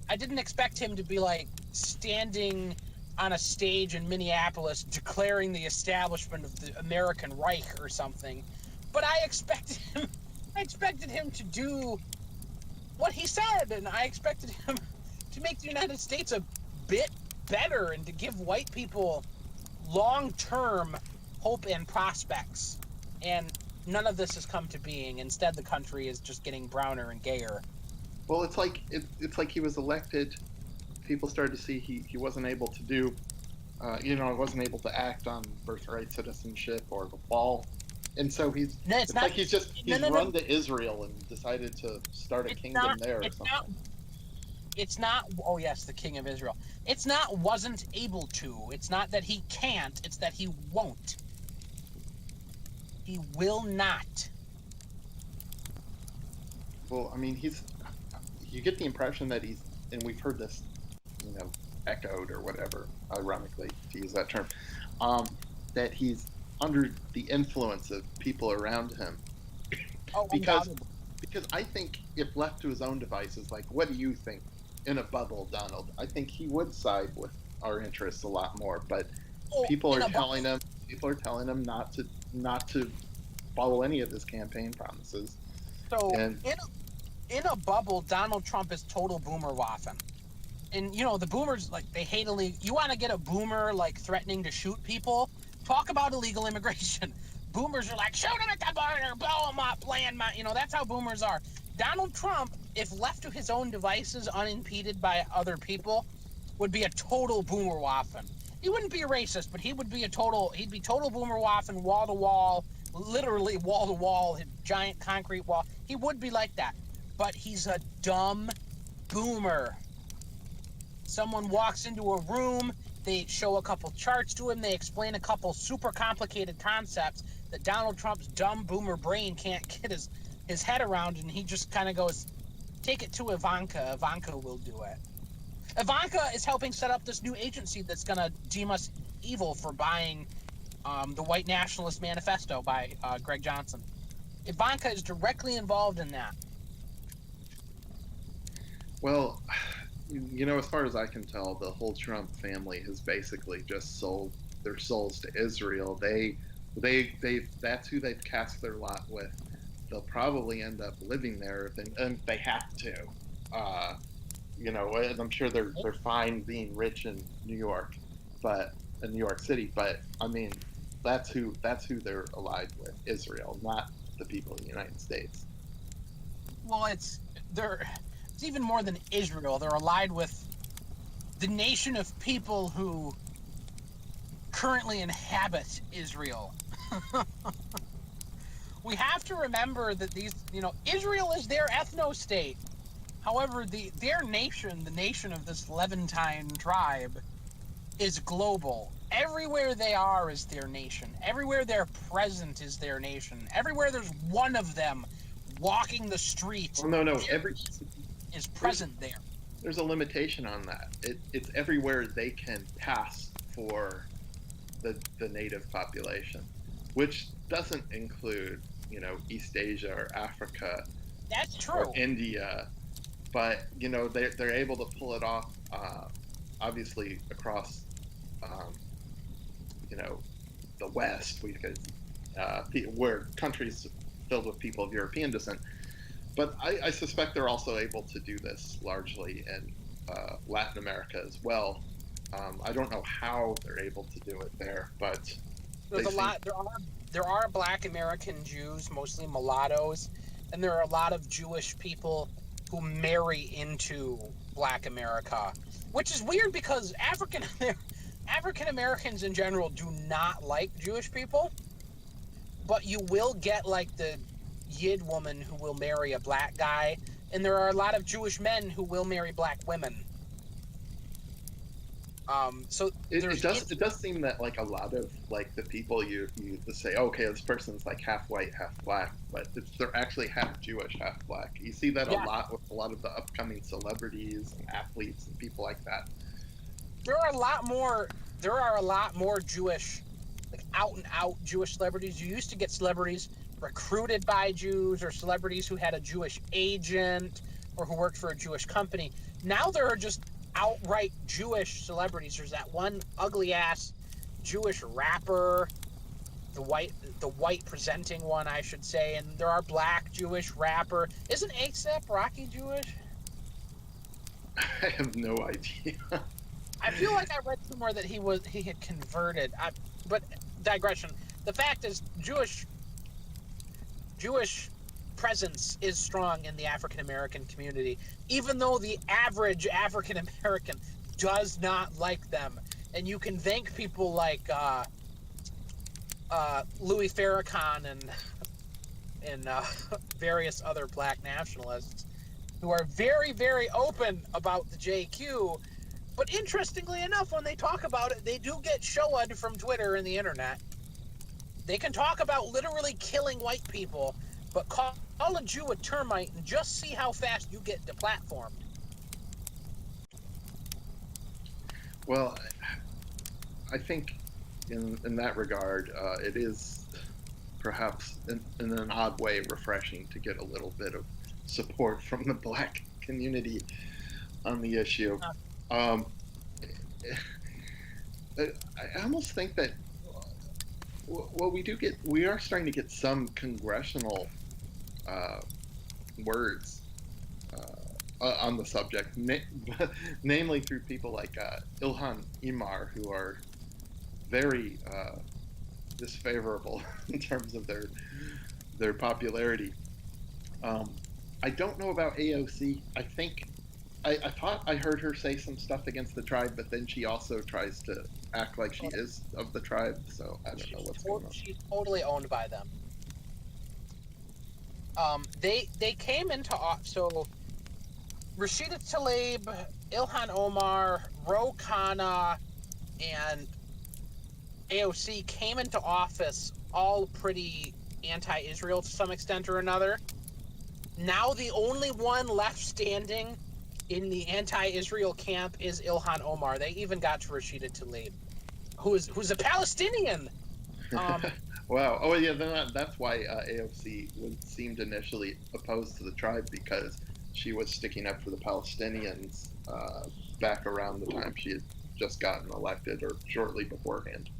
I didn't expect him to be like standing on a stage in Minneapolis declaring the establishment of the American Reich or something. But I expected him to do what he said, and I expected him to make the United States a bit better and to give white people long-term hope and prospects. And none of this has come to being. Instead, the country is just getting browner and gayer. Well, it's like he was elected. People started to see he wasn't able to do, wasn't able to act on birthright citizenship or the wall. And so he's run to Israel and decided to start a kingdom there or something. It's not, oh yes, the king of Israel. It's not wasn't able to. It's not that he can't. It's that he won't. He will not. Well, I mean, you get the impression that and we've heard this, echoed or whatever, ironically, to use that term, that he's under the influence of people around him. Oh, because undoubtedly. because I think if left to his own devices, like, what do you think in a bubble, Donald? I think he would side with our interests a lot more. But Oh, people in are a telling bubble. him people are telling him not to follow any of his campaign promises. So And in a bubble, Donald Trump is total boomer waffing. And the boomers, like, they hate illegal. You want to get a boomer like threatening to shoot people? Talk about illegal immigration. Boomers are like, shoot him at the border, blow him up, landmine. That's how boomers are. Donald Trump, if left to his own devices, unimpeded by other people, would be a total boomer waffin. He wouldn't be a racist, but he'd be total boomer waffin, wall to wall, literally wall to wall, giant concrete wall. He would be like that. But he's a dumb boomer. Someone walks into a room, they show a couple charts to him, they explain a couple super complicated concepts that Donald Trump's dumb boomer brain can't get his head around, and he just kind of goes, take it to Ivanka. Ivanka will do it. Ivanka is helping set up this new agency that's going to deem us evil for buying the White Nationalist Manifesto by Greg Johnson. Ivanka is directly involved in that. well, as far as I can tell, the whole Trump family has basically just sold their souls to Israel. They that's who they've cast their lot with. They'll probably end up living there if they have to. Uh, and I'm sure they're fine being rich in New York, but in New York City. But I mean, that's who they're allied with, Israel, not the people of the United States. Well, it's even more than Israel. They're allied with the nation of people who currently inhabit Israel. We have to remember that Israel is their ethno state. However, their nation, the nation of this Levantine tribe, is global. Everywhere they are is their nation. Everywhere they're present is their nation. Everywhere there's one of them walking the street, Oh no, is there's present there. there's a limitation on that. It's everywhere they can pass for the native population, which doesn't include East Asia or Africa That's or true. India. But they're able to pull it off, obviously across um, you know the West, because where countries filled with people of European descent. But I suspect they're also able to do this largely in Latin America as well. I don't know how they're able to do it there, but There's they a seem. lot. There are Black American Jews, mostly mulattoes, and there are a lot of Jewish people who marry into Black America, which is weird because African Americans in general do not like Jewish people, but you will get like the Yid woman who will marry a black guy, and there are a lot of Jewish men who will marry black women. So It there's does it does seem that like a lot of like the people you say, okay, this person's like half white, half black, but they're actually half Jewish, half black. You see that a yeah, lot with a lot of the upcoming celebrities and athletes and people like that. there are a lot more there are a lot more Jewish, like out and out Jewish celebrities. You used to get celebrities recruited by Jews or celebrities who had a Jewish agent or who worked for a Jewish company. Now there are just outright Jewish celebrities. There's that one ugly ass Jewish rapper, the white the white presenting one, I should say, and there are black Jewish rapper. Isn't ASAP Rocky Jewish? I have no idea. I feel like I read somewhere that he had converted. But digression. The fact is, Jewish presence is strong in the African American community, even though the average African American does not like them. And you can thank people like Louis Farrakhan and various other black nationalists who are very, very open about the JQ. But interestingly enough, when they talk about it, they do get showed from Twitter and the internet. They can talk about literally killing white people, but call a Jew a termite and just see how fast you get deplatformed. Well, I think in that regard, it is perhaps in an odd way refreshing to get a little bit of support from the black community on the issue. Uh, Um, I almost think that well, we are starting to get some congressional uh, words on the subject, namely through people like Ilhan Imar, who are very disfavorable in terms of their popularity. Um, I don't know about AOC. I thought I heard her say some stuff against the tribe, but then she also tries to act like she is of the tribe. So I don't know what's going on. she's totally owned by them. They came into so Rashida Tlaib, Ilhan Omar, Ro Khanna, and AOC came into office all pretty anti-Israel to some extent or another. Now the only one left standing in the anti-Israel camp is Ilhan Omar. They even got to Rashida Tlaib, who's a Palestinian. Wow. Oh, yeah. That's why AOC seemed initially opposed to the tribe because she was sticking up for the Palestinians back around the time she had just gotten elected or shortly beforehand.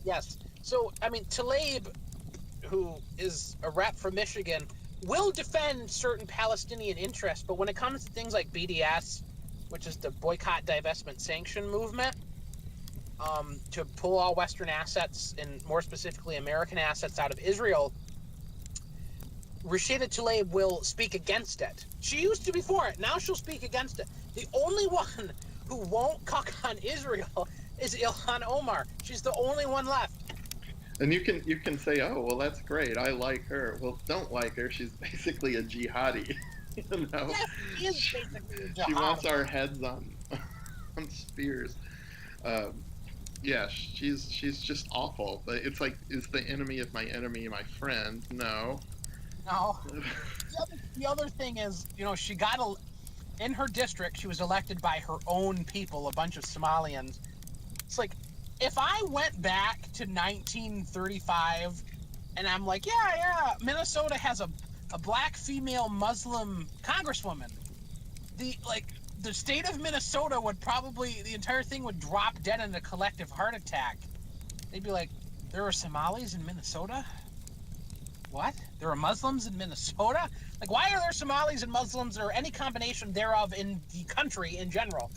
Yes. So, I mean, Tlaib, who is a rep from Michigan, will defend certain Palestinian interests, but when it comes to things like BDS, which is the Boycott, Divestment, Sanction movement, to pull all Western assets and more specifically American assets out of Israel, Rashida Tlaib will speak against it. She used to be for it. Now she'll speak against it. The only one who won't cuck on Israel is Ilhan Omar. She's the only one left. And you can say, oh, well, that's great. I like her. Well, don't like her. She's basically a jihadi. You know, Yes, she is basically a jihadi. She wants our heads on on spears. Um, yeah, she's just awful. But it's like, is the enemy of my enemy my friend? No. No. The other thing is, you know, she got in her district. She was elected by her own people, a bunch of Somalians. It's like, if I went back to 1935 and I'm like, yeah, Minnesota has a black female Muslim congresswoman, the state of Minnesota would probably, the entire thing would drop dead in a collective heart attack. They'd be like, there are Somalis in Minnesota? What? There are Muslims in Minnesota? Like, why are there Somalis and Muslims or any combination thereof in the country in general?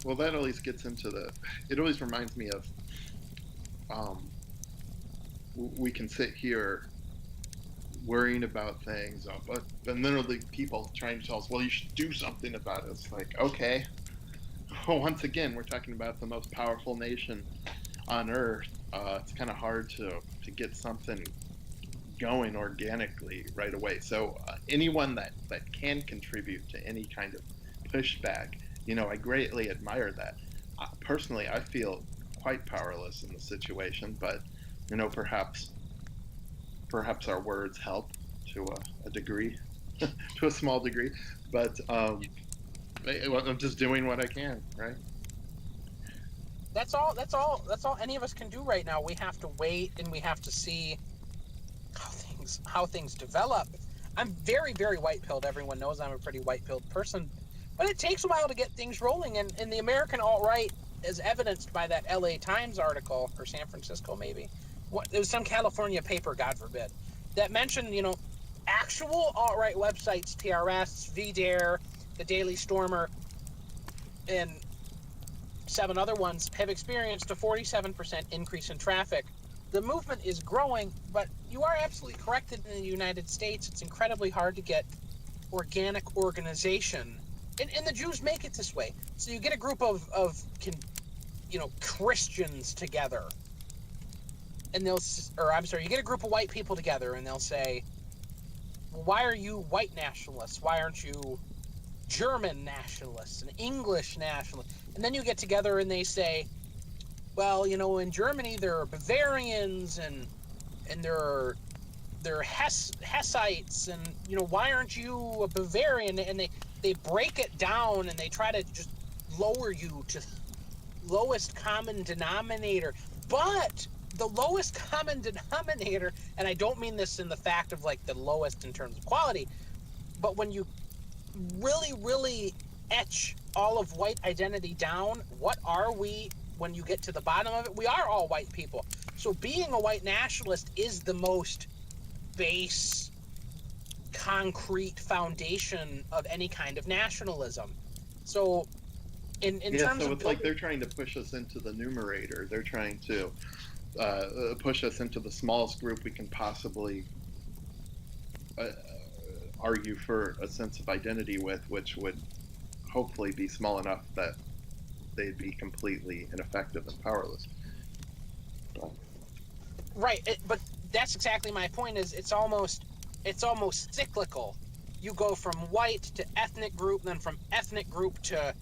Well, that at least gets into it always reminds me of, we can sit here worrying about things, but then there'll be people trying to tell us, well, you should do something about it. It's like, okay. Well, once again, we're talking about the most powerful nation on earth. It's kind of hard to get something going organically right away. So anyone that can contribute to any kind of pushback, you know, I greatly admire that. Personally, I feel quite powerless in the situation, but you know, perhaps our words help to a degree, to a small degree. But I'm just doing what I can, right? That's all any of us can do right now. We have to wait and we have to see how things develop. I'm very, very white-pilled. Everyone knows I'm a pretty white-pilled person. But it takes a while to get things rolling, and the American alt-right, as evidenced by that LA Times article, or San Francisco maybe, it was some California paper, God forbid, that mentioned, you know, actual alt-right websites, TRS, VDare, the Daily Stormer, and 7 other ones have experienced a 47% increase in traffic. The movement is growing, but you are absolutely correct that in the United States, it's incredibly hard to get organic organization. And the Jews make it this way. So you get a group of Christians together, and you get a group of white people together, and they'll say, well, why are you white nationalists? Why aren't you German nationalists and English nationalists? And then you get together and they say, well, you know, in Germany there are Bavarians and there are Hessites, and you know, why aren't you a Bavarian? And they break it down and they try to just lower you lowest common denominator. But the lowest common denominator, and I don't mean this in the fact of like the lowest in terms of quality, but when you really, really etch all of white identity down, what are we when you get to the bottom of it? We are all white people. So being a white nationalist is the most base, concrete foundation of any kind of nationalism. So in Yeah, terms so of it's like building, they're trying to push us into the numerator. They're trying to push us into the smallest group we can possibly uh, argue for a sense of identity with, which would hopefully be small enough that they'd be completely ineffective and powerless. But right, but that's exactly my point. Is it's almost cyclical. You go from white to ethnic group, then from ethnic group to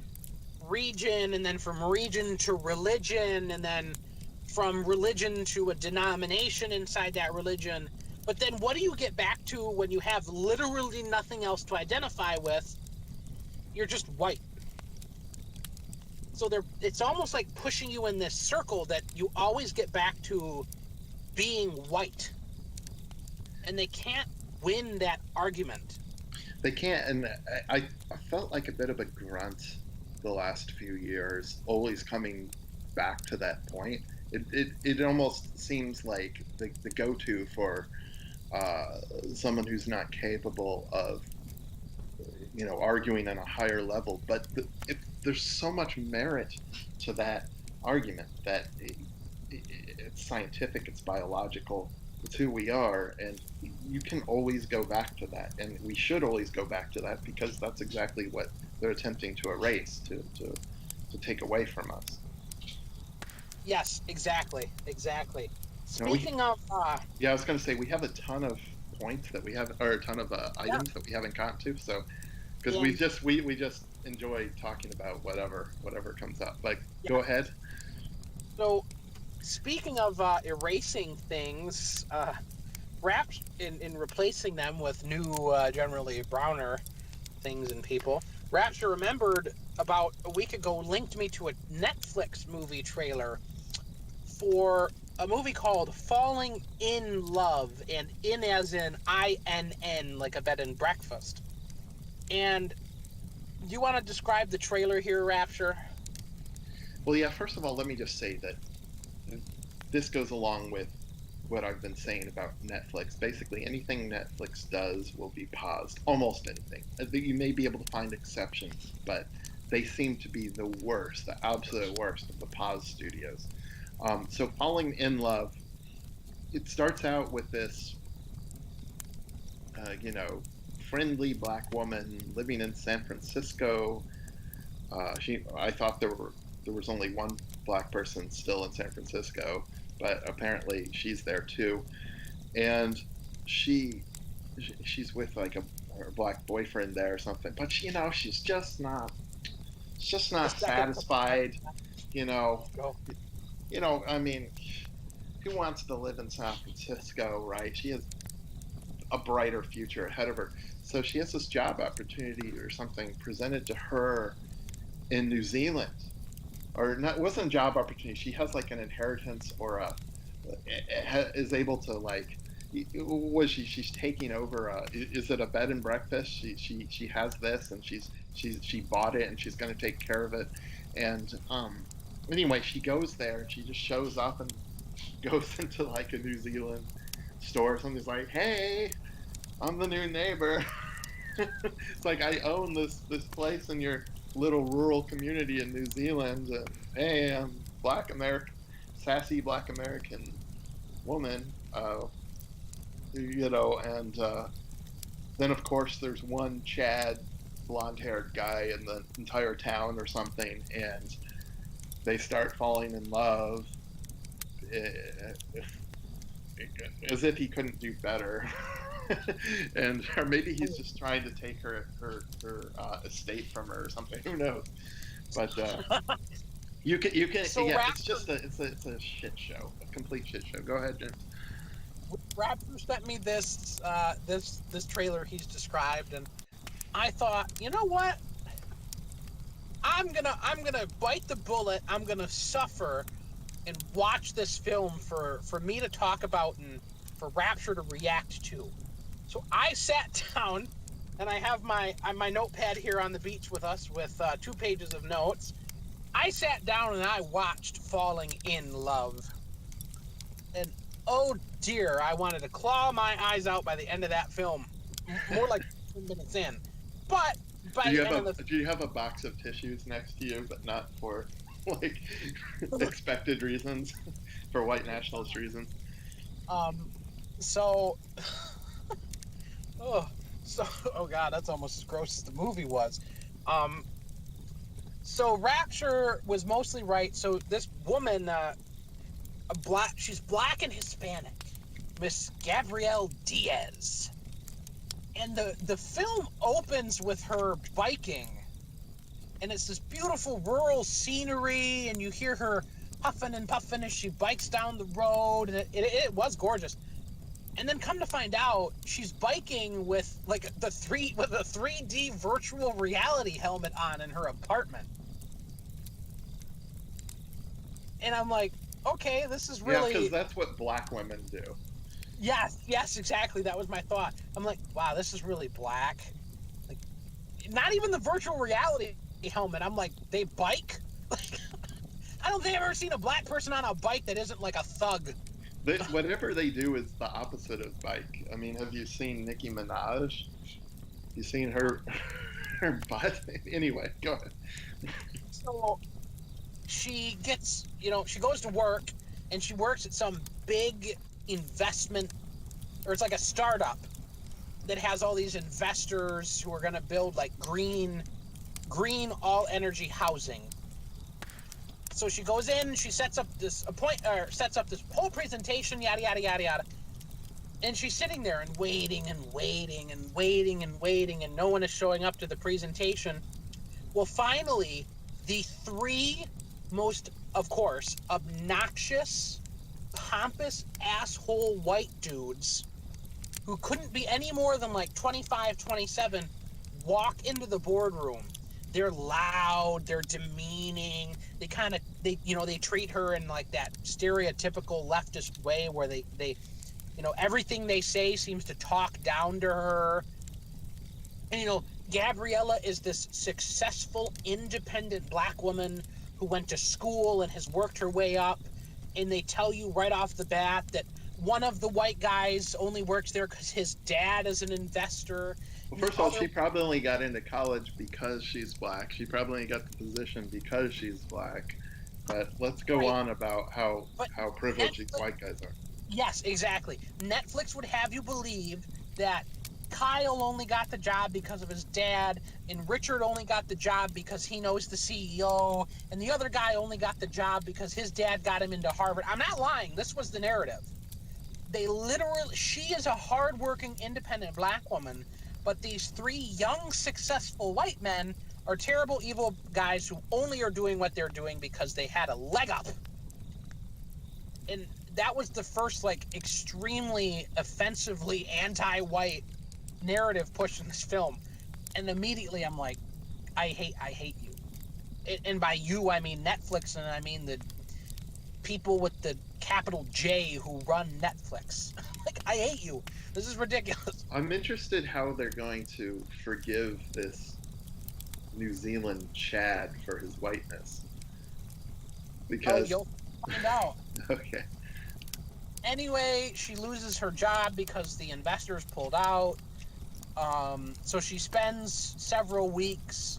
region, and then from region to religion, and then from religion to a denomination inside that religion. But then what do you get back to when you have literally nothing else to identify with? You're just white. So it's almost like pushing you in this circle that you always get back to being white. And they can't win that argument. they can't, and I felt like a bit of a grunt the last few years, always coming back to that point. It almost seems like the go to for uh, someone who's not capable of arguing on a higher level. But there's so much merit to that argument that it's scientific, it's biological, it's who we are, and you can always go back to that, and we should always go back to that because that's exactly what they're attempting to erase, to take away from us. Yes, exactly, exactly. Now we Speaking of, Yeah, I was going to say we have a ton of points that we have, or a ton of yeah, items that we haven't gotten to. So because and we just enjoy talking about whatever comes up. Like, yeah. go ahead. So speaking of erasing things, Rapture in replacing them with new, generally browner things and people. Rapture remembered about a week ago linked me to a Netflix movie trailer for a movie called Falling in Love, and in as in INN, like a bed and breakfast. And do you want to describe the trailer here, Rapture? Well, yeah. First of all, let me just say that this goes along with what I've been saying about Netflix. Basically, anything Netflix does will be paused. Almost anything. You may be able to find exceptions, but they seem to be the worst, the absolute worst of the pause studios. So, Falling in Love, it starts out with this, uh, you know, friendly black woman living in San Francisco. I thought there was only one black person still in San Francisco, but apparently she's there too. And she she's with like her black boyfriend there or something. But she's just The not second satisfied. You know, go. I mean, who wants to live in San Francisco, right? She has a brighter future ahead of her. So she has this job opportunity or something presented to her in New Zealand, or not. It wasn't a job opportunity. She has like an inheritance or is able to like. Was she's taking over is it a bed and breakfast? She has this, and she bought it, and she's going to take care of it. And anyway, she goes there, and she just shows up and goes into like a New Zealand store. Somebody's like, "Hey, I'm the new neighbor." It's like, I own this place in your little rural community in New Zealand, and hey, I'm Black American, sassy Black American woman, and then of course there's one Chad, blonde-haired guy in the entire town or something, and they start falling in love, eh, as if he couldn't do better. And or maybe he's just trying to take her estate from her or something. Who knows? But you can So yeah. It's a shit show, a complete shit show. Go ahead, James. Rapture sent me this trailer he's described, and I thought, you know what? I'm gonna bite the bullet. I'm gonna suffer and watch this film for me to talk about and for Rapture to react to. So I sat down, and I have my notepad here on the beach with us with 2 pages of notes. I sat down and I watched Falling in Love, and oh dear, I wanted to claw my eyes out by the end of that film. More like 10 minutes in, but by the end of the Do you have a box of tissues next to you, but not for like expected reasons, for white nationalist reasons? So oh so oh god, that's almost as gross as the movie was. Um, so Rapture was mostly right. So this woman, she's black and Hispanic, Miss Gabrielle Diaz, and the film opens with her biking, and it's this beautiful rural scenery, and you hear her huffing and puffing as she bikes down the road, and it was gorgeous. And then come to find out, she's biking with like a 3D virtual reality helmet on in her apartment. And I'm like, okay, this is Yeah, really... because that's what black women do. Yes, exactly. That was my thought. I'm like, wow, this is really black. Like, not even the virtual reality helmet. I'm like, they bike? Like, I don't think I've ever seen a black person on a bike that isn't like a thug. Whatever they do is the opposite of bike. I mean, have you seen Nicki Minaj? You seen her her butt? Anyway, go ahead. So she gets, she goes to work, and she works at some big investment, or it's like a startup that has all these investors who are going to build like green all energy housing. So she goes in, she sets up this whole presentation, yada yada yada yada, and she's sitting there and waiting and waiting and waiting and waiting, and no one is showing up to the presentation. Well, finally, the 3 most, of course, obnoxious, pompous asshole white dudes who couldn't be any more than like 25, 27 walk into the boardroom. They're loud, they're demeaning, they treat her in like that stereotypical leftist way where they everything they say seems to talk down to her. And Gabriella is this successful, independent black woman who went to school and has worked her way up, and they tell you right off the bat that one of the white guys only works there because his dad is an investor. Well, first of all, she probably only got into college because she's black. She probably only got the position because she's black. But let's go on about how privileged these white guys are. Yes, exactly. Netflix would have you believe that Kyle only got the job because of his dad, and Richard only got the job because he knows the CEO, and the other guy only got the job because his dad got him into Harvard. I'm not lying. This was the narrative. She is a hardworking, independent black woman, but these 3 young, successful white men are terrible, evil guys who only are doing what they're doing because they had a leg up. And that was the first, like, extremely offensively anti-white narrative pushed in this film. And immediately I'm like, I hate you. And by you, I mean Netflix, and I mean the people with the capital J who run Netflix. Like, I hate you. This is ridiculous. I'm interested how they're going to forgive this New Zealand Chad for his whiteness. Because you'll find out. Okay. Anyway, she loses her job because the investors pulled out. So she spends several weeks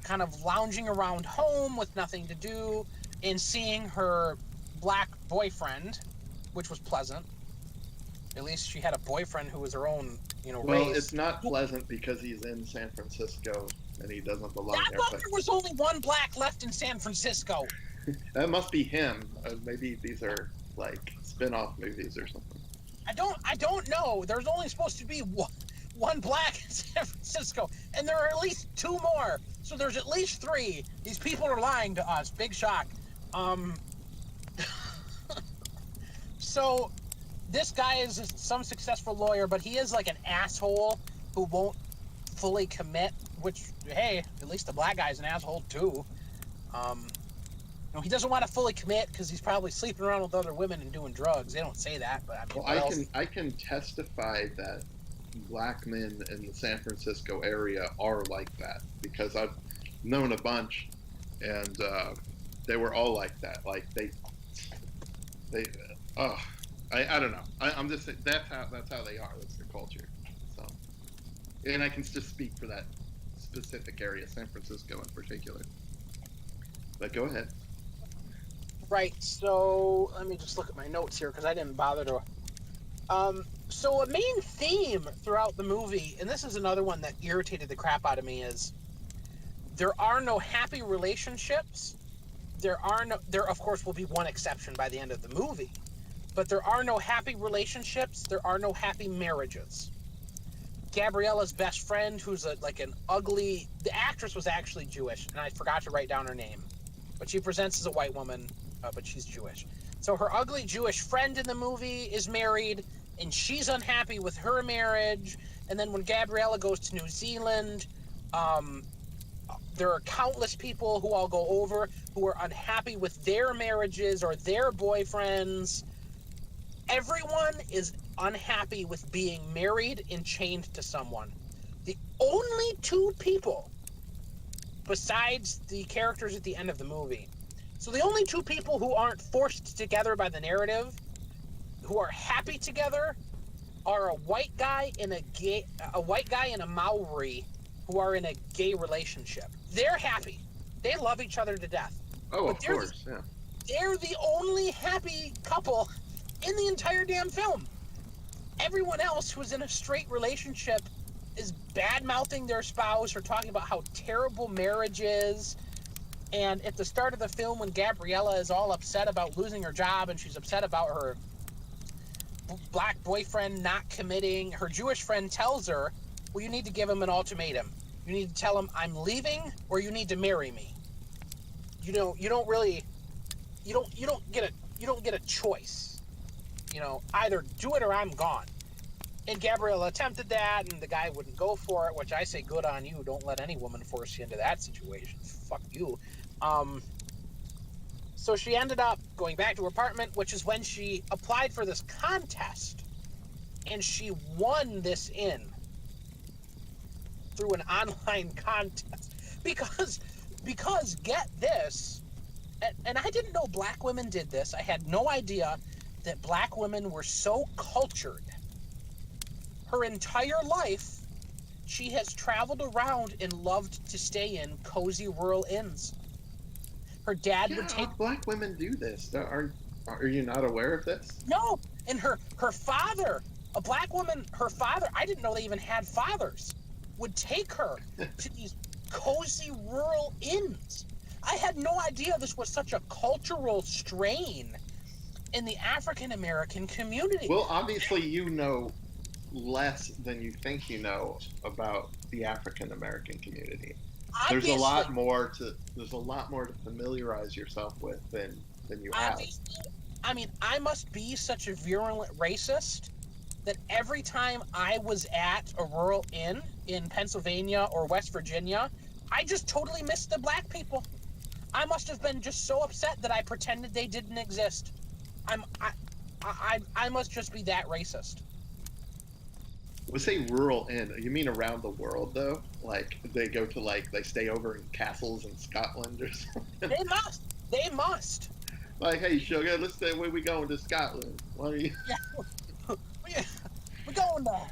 kind of lounging around home with nothing to do and seeing her black boyfriend, which was pleasant. At least she had a boyfriend who was her own, Well, race. it's not pleasant because he's in San Francisco and he doesn't belong I there. thought there was only one black left in San Francisco. That must be him. Maybe these are like spin-off movies or something. I don't know. There's only supposed to be one black in San Francisco, and there are at least 2 more. So there's at least 3. These people are lying to us. Big shock. So this guy is some successful lawyer, but he is like an asshole who won't fully commit. which, hey, at least the black guy's an asshole too. He doesn't want to fully commit because he's probably sleeping around with other women and doing drugs. They don't say that, but I mean, Well, what else? I can testify that black men in the San Francisco area are like that because I've known a bunch, and they were all like that. Like they oh, I don't know. I'm just saying that's how they are. That's their culture. So, and I can just speak for that specific area, San Francisco in particular. But go ahead. Right. So let me just look at my notes here because I didn't bother to. So a main theme throughout the movie, and this is another one that irritated the crap out of me, is there are no happy relationships. There of course will be one exception by the end of the movie, but there are no happy relationships. There are no happy marriages. Gabriella's best friend, who's like an ugly, the actress was actually Jewish, and I forgot to write down her name, but she presents as a white woman, but she's Jewish. So her ugly Jewish friend in the movie is married, and she's unhappy with her marriage. And then when Gabriella goes to New Zealand, there are countless people who all go over who are unhappy with their marriages or their boyfriends. Everyone is unhappy with being married and chained to someone. The only two people, besides the characters at the end of the movie, so the only two people who aren't forced together by the narrative, who are happy together, are a white guy and a Maori who are in a gay relationship. They're happy. They love each other to death. Oh, But of course, yeah. they're the only happy couple in the entire damn film. Everyone else who's in a straight relationship is bad-mouthing their spouse or talking about how terrible marriage is. And at the start of the film, when Gabriella is all upset about losing her job and she's upset about her black boyfriend not committing, her Jewish friend tells her, well, you need to give him an ultimatum. You need to tell him I'm leaving or you need to marry me. You don't get a choice. Either do it or I'm gone. And Gabriella attempted that, and the guy wouldn't go for it, which I say good on you. Don't let any woman force you into that situation. Fuck you. So she ended up going back to her apartment, which is when she applied for this contest, and she won this in through an online contest. Because get this, and I didn't know black women did this. I had no idea that black women were so cultured. Her entire life, she has traveled around and loved to stay in cozy rural inns. Her dad would take... black women do this. Are you not aware of this? No, and her father, a black woman, her father, I didn't know they even had fathers, would take her to these cozy rural inns. I had no idea this was such a cultural strain in the African American community. Well, obviously you know less than you think you know about the African American community. There's a lot more to familiarize yourself with than you have. I mean, I must be such a virulent racist that every time I was at a rural inn in Pennsylvania or West Virginia, I just totally missed the black people. I must have been just so upset that I pretended they didn't exist. I must just be that racist. We say rural inn. You mean around the world though? Like they go to they stay over in castles in Scotland or something? They must. Like, hey sugar, let's say where we going to Scotland. Yeah. We're going there.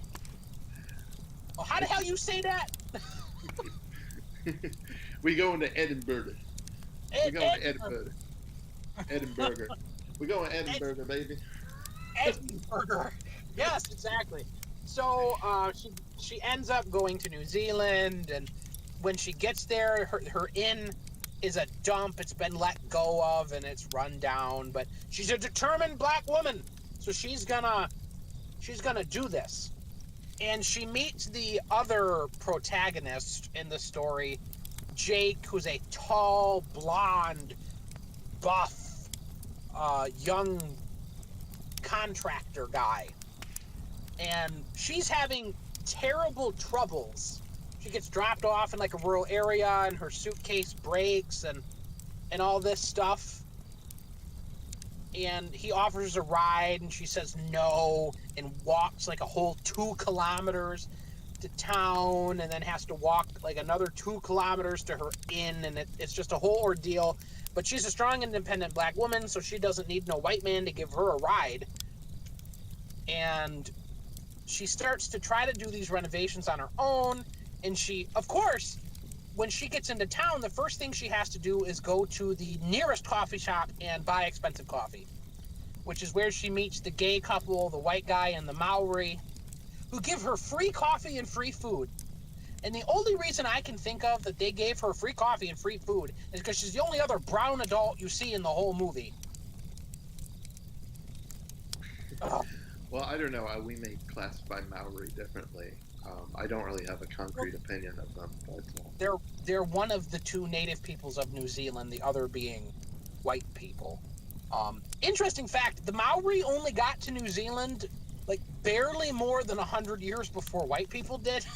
Oh, how the hell you say that? We going to Edinburgh. We're going to Edinburgh. Edinburgh. We're going to Edinburgh, baby. Edinburgh. Yes, exactly. So she ends up going to New Zealand, and when she gets there, her inn is a dump. It's been let go of, and it's run down. But she's a determined black woman, so she's gonna do this. And she meets the other protagonist in the story, Jake, who's a tall, blonde, buff, young contractor guy. And she's having terrible troubles. she gets dropped off in like a rural area, and her suitcase breaks, and all this stuff. And he offers a ride, and she says no, and walks like a whole 2 kilometers to town, and then has to walk like another 2 kilometers to her inn, and it's just a whole ordeal. But she's a strong, independent black woman, so she doesn't need no white man to give her a ride. And she starts to try to do these renovations on her own, and she, of course, when she gets into town, the first thing she has to do is go to the nearest coffee shop and buy expensive coffee, which is where she meets the gay couple, the white guy and the Maori, who give her free coffee and free food. And the only reason I can think of that they gave her free coffee and free food is because she's the only other brown adult you see in the whole movie. Well, I don't know. We may classify Maori differently. I don't really have a concrete opinion of them, but they're one of the 2 native peoples of New Zealand, the other being white people. Interesting fact: the Maori only got to New Zealand like barely more than 100 years before white people did,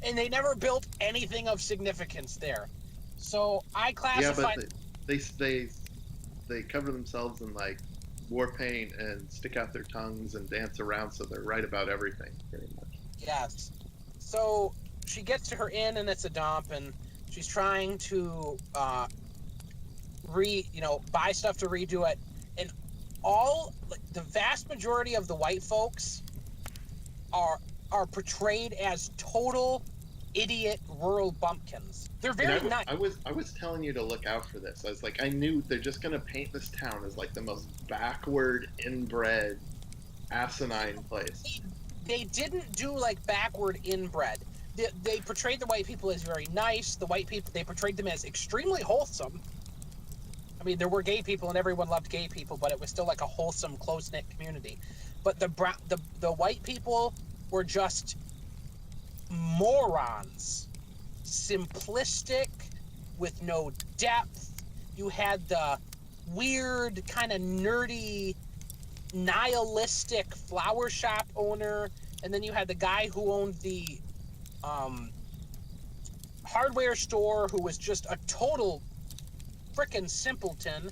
and they never built anything of significance there. So I classify. Yeah, but they cover themselves in like war paint and stick out their tongues and dance around, so they're right about everything, pretty much. Yes. So she gets to her inn, and it's a dump, and she's trying to buy stuff to redo it, and the vast majority of the white folks are portrayed as total idiot rural bumpkins. They're very nice. I was telling you to look out for this. I was like, I knew they're just gonna paint this town as like the most backward, inbred, asinine place. They didn't do like backward inbred. They portrayed the white people as very nice. The white people, they portrayed them as extremely wholesome. I mean, there were gay people, and everyone loved gay people, but it was still like a wholesome, close-knit community. But the white people were just morons, simplistic, with no depth. You had the weird, kind of nerdy, nihilistic flower shop owner, and then you had the guy who owned the hardware store, who was just a total frickin' simpleton.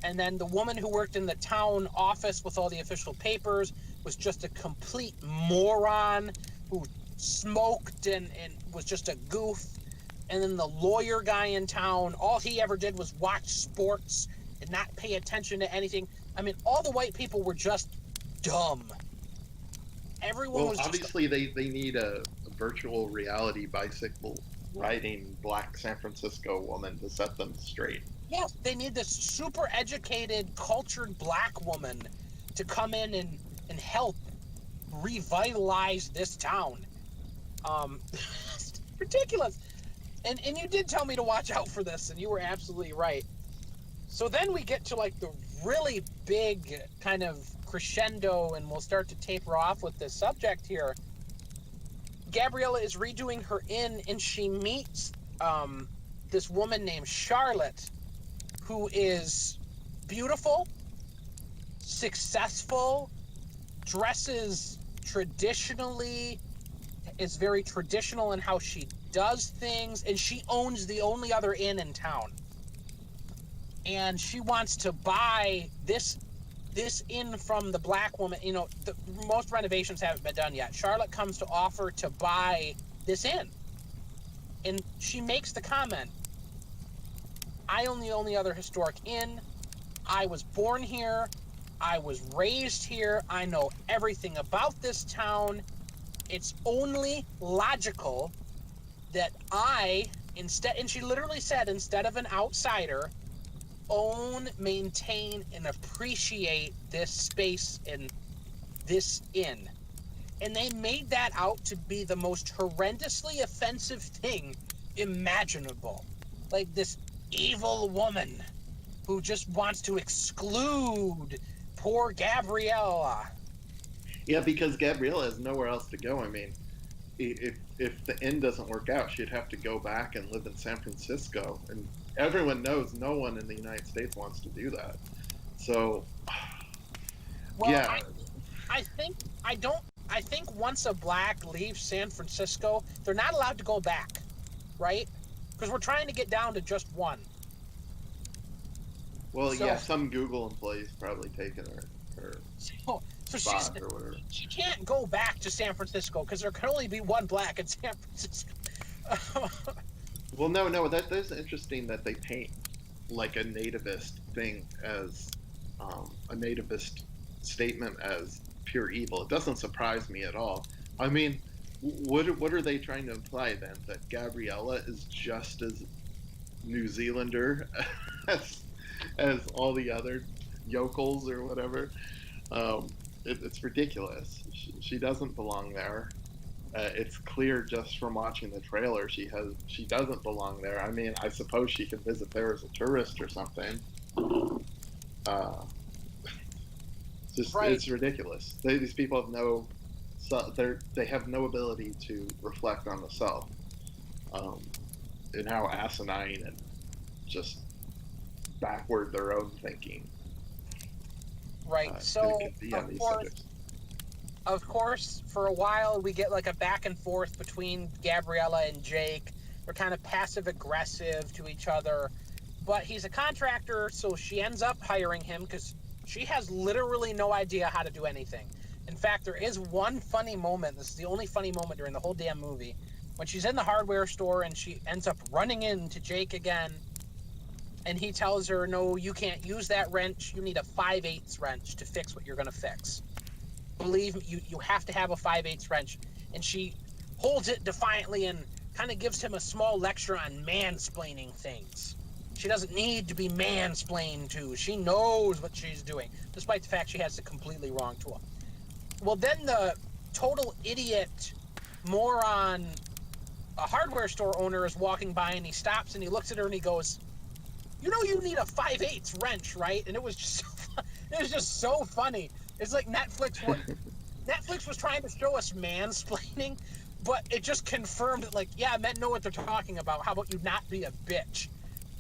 And then the woman who worked in the town office with all the official papers was just a complete moron who smoked and was just a goof. And then the lawyer guy in town, all he ever did was watch sports and not pay attention to anything. I mean, all the white people were just dumb. Everyone was obviously they need a virtual reality bicycle riding black San Francisco woman to set them straight. Yes, they need this super educated, cultured black woman to come in and help revitalize this town. It's ridiculous. And you did tell me to watch out for this, and you were absolutely right. So then we get to like the really big kind of crescendo, and we'll start to taper off with this subject here. Gabriella is redoing her inn, and she meets this woman named Charlotte, who is beautiful, successful, dresses traditionally, is very traditional in how she does things, and she owns the only other inn in town. And she wants to buy this inn from the black woman. You know, most renovations haven't been done yet. Charlotte comes to offer to buy this inn. And she makes the comment, I own the only other historic inn. I was born here. I was raised here. I know everything about this town. It's only logical that instead, and she literally said, instead of an outsider, own, maintain, and appreciate this space and this inn. And they made that out to be the most horrendously offensive thing imaginable. Like this evil woman who just wants to exclude poor Gabriella. Yeah, because Gabriella has nowhere else to go. I mean, if the inn doesn't work out, she'd have to go back and live in San Francisco, and everyone knows no one in the United States wants to do that. So, well, yeah. I think once a black leaves San Francisco, they're not allowed to go back, right? Because we're trying to get down to just one. Well, So, yeah, some Google employees probably taken her so spot or whatever. she can't go back to San Francisco because there can only be one black in San Francisco. Well, no, that's interesting that they paint like a nativist thing as a nativist statement as pure evil. It doesn't surprise me at all. I mean, what are they trying to imply then? That Gabriella is just as New Zealander as all the other yokels or whatever? It's ridiculous. She doesn't belong there. It's clear just from watching the trailer she doesn't belong there. I mean, I suppose she could visit there as a tourist or something. Uh, Right. it's ridiculous. These people have they have no ability to reflect on the self, um, and how asinine and just backward their own thinking Right. So, can be on of these course, subjects. for a while, we get like a back and forth between Gabriella and Jake. They're kind of passive aggressive to each other, but he's a contractor, so she ends up hiring him because she has literally no idea how to do anything. In fact, there is one funny moment. This is the only funny moment during the whole damn movie when she's in the hardware store and she ends up running into Jake again, and he tells her, "No, you can't use that wrench. You need a 5/8 wrench to fix what you're going to fix. Believe me, you have to have a 5/8 wrench." And she holds it defiantly and kind of gives him a small lecture on mansplaining things. She doesn't need to be mansplained to. She knows what she's doing, despite the fact she has the completely wrong tool. Well, then the total idiot moron, a hardware store owner, is walking by and he stops and he looks at her and he goes, "You know you need a 5/8 wrench, right?" And it was just so funny. It's like Netflix was trying to show us mansplaining, but it just confirmed that, like, yeah, men know what they're talking about. How about you not be a bitch?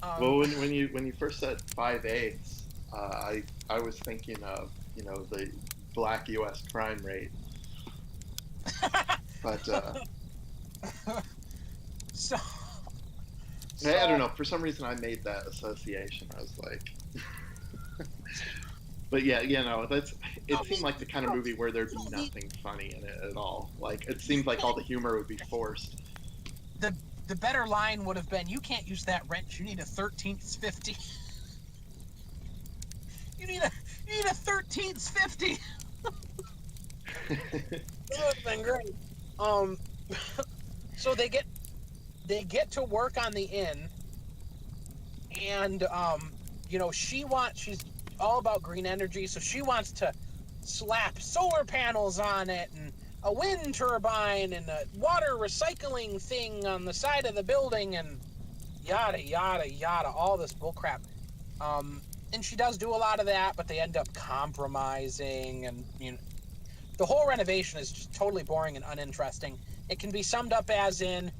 Well, when you first said 5/8, I was thinking of the black U.S. crime rate, but so, I don't know. For some reason, I made that association. I was like, but yeah, it seemed like the kind of movie where there'd be nothing funny in it at all. Like it seemed like all the humor would be forced. The better line would have been, "You can't use that wrench. You need a 13th 50. You need a 13th 50." That would have been great. Um, so they get to work on the inn, and she's all about green energy, so she wants to slap solar panels on it and a wind turbine and a water recycling thing on the side of the building and yada yada yada, all this bullcrap. And she does do a lot of that, but they end up compromising, and the whole renovation is just totally boring and uninteresting. It can be summed up as in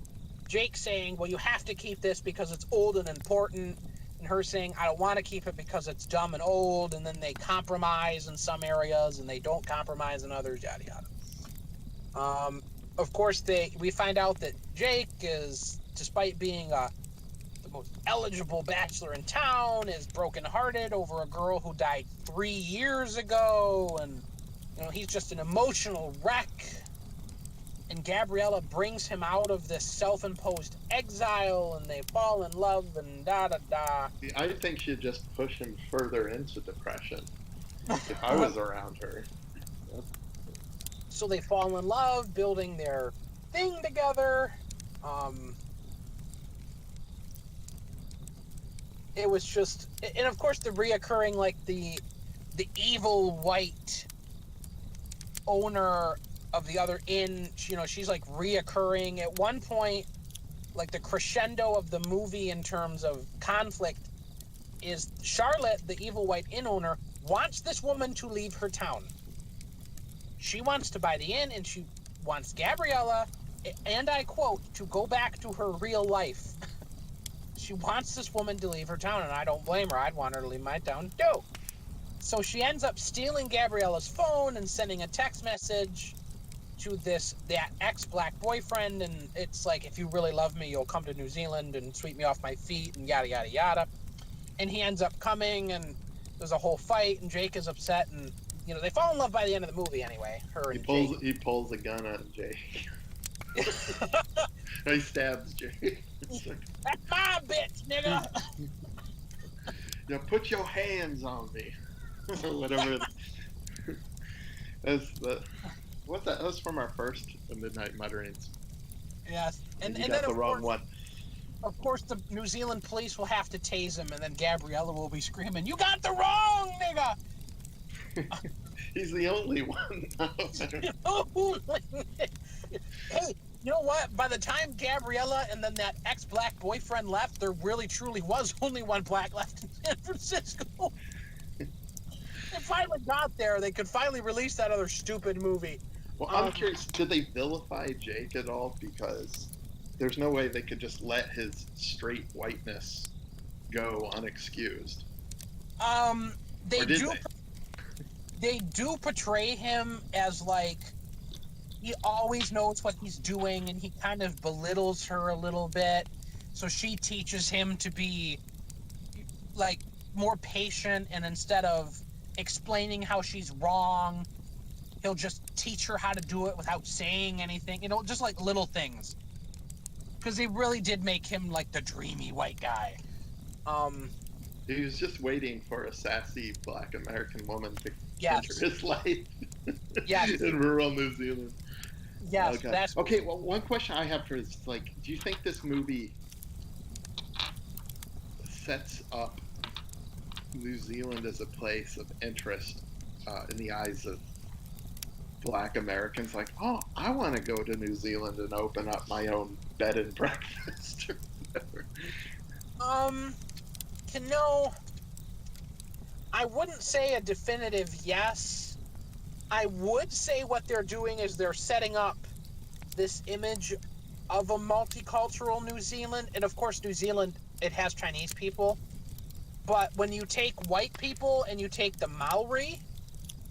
Jake saying, "Well, you have to keep this because it's old and important," and her saying, "I don't want to keep it because it's dumb and old," and then they compromise in some areas and they don't compromise in others, yada yada. Of course, we find out that Jake is, despite being the most eligible bachelor in town, is brokenhearted over a girl who died 3 years ago, and he's just an emotional wreck. And Gabriella brings him out of this self-imposed exile, and they fall in love, and da-da-da. I think she'd just push him further into depression if I was around her. So they fall in love, building their thing together. It was just, and of course the reoccurring, like, the evil white owner of the other inn, she's like reoccurring. At one point, like, the crescendo of the movie in terms of conflict is Charlotte, the evil white inn owner, wants this woman to leave her town. She wants to buy the inn, and she wants Gabriella, and I quote, to go back to her real life. She wants this woman to leave her town, and I don't blame her. I'd want her to leave my town too. So she ends up stealing Gabriella's phone and sending a text message to that ex-black boyfriend, and it's like, if you really love me, you'll come to New Zealand and sweep me off my feet and yada yada yada. And he ends up coming, and there's a whole fight, and Jake is upset, and they fall in love by the end of the movie anyway. Her and Jake. He pulls a gun on Jake. He stabs Jake. That's my bitch, nigga. Put your hands on me. Whatever. That was from our first Midnight Mutterings. Yes, and you got then the wrong one. Of course, the New Zealand police will have to tase him, and then Gabriella will be screaming, "You got the wrong nigga!" He's the only one. Hey, you know what? By the time Gabriella and then that ex-black boyfriend left, there really truly was only one black left in San Francisco. They finally got there. They could finally release that other stupid movie. Well, I'm curious, did they vilify Jake at all? Because there's no way they could just let his straight whiteness go unexcused. They do portray him as like he always knows what he's doing, and he kind of belittles her a little bit. So she teaches him to be like more patient, and instead of explaining how she's wrong, he'll just teach her how to do it without saying anything. Just like little things. Because they really did make him like the dreamy white guy. He was just waiting for a sassy black American woman to enter his life. In rural New Zealand. Yes, that's okay. Well, one question I have for is like, do you think this movie sets up New Zealand as a place of interest in the eyes of black Americans? Like, oh, I want to go to New Zealand and open up my own bed and breakfast or whatever. I wouldn't say a definitive yes. I would say what they're doing is they're setting up this image of a multicultural New Zealand. And of course, New Zealand, it has Chinese people. But when you take white people and you take the Maori,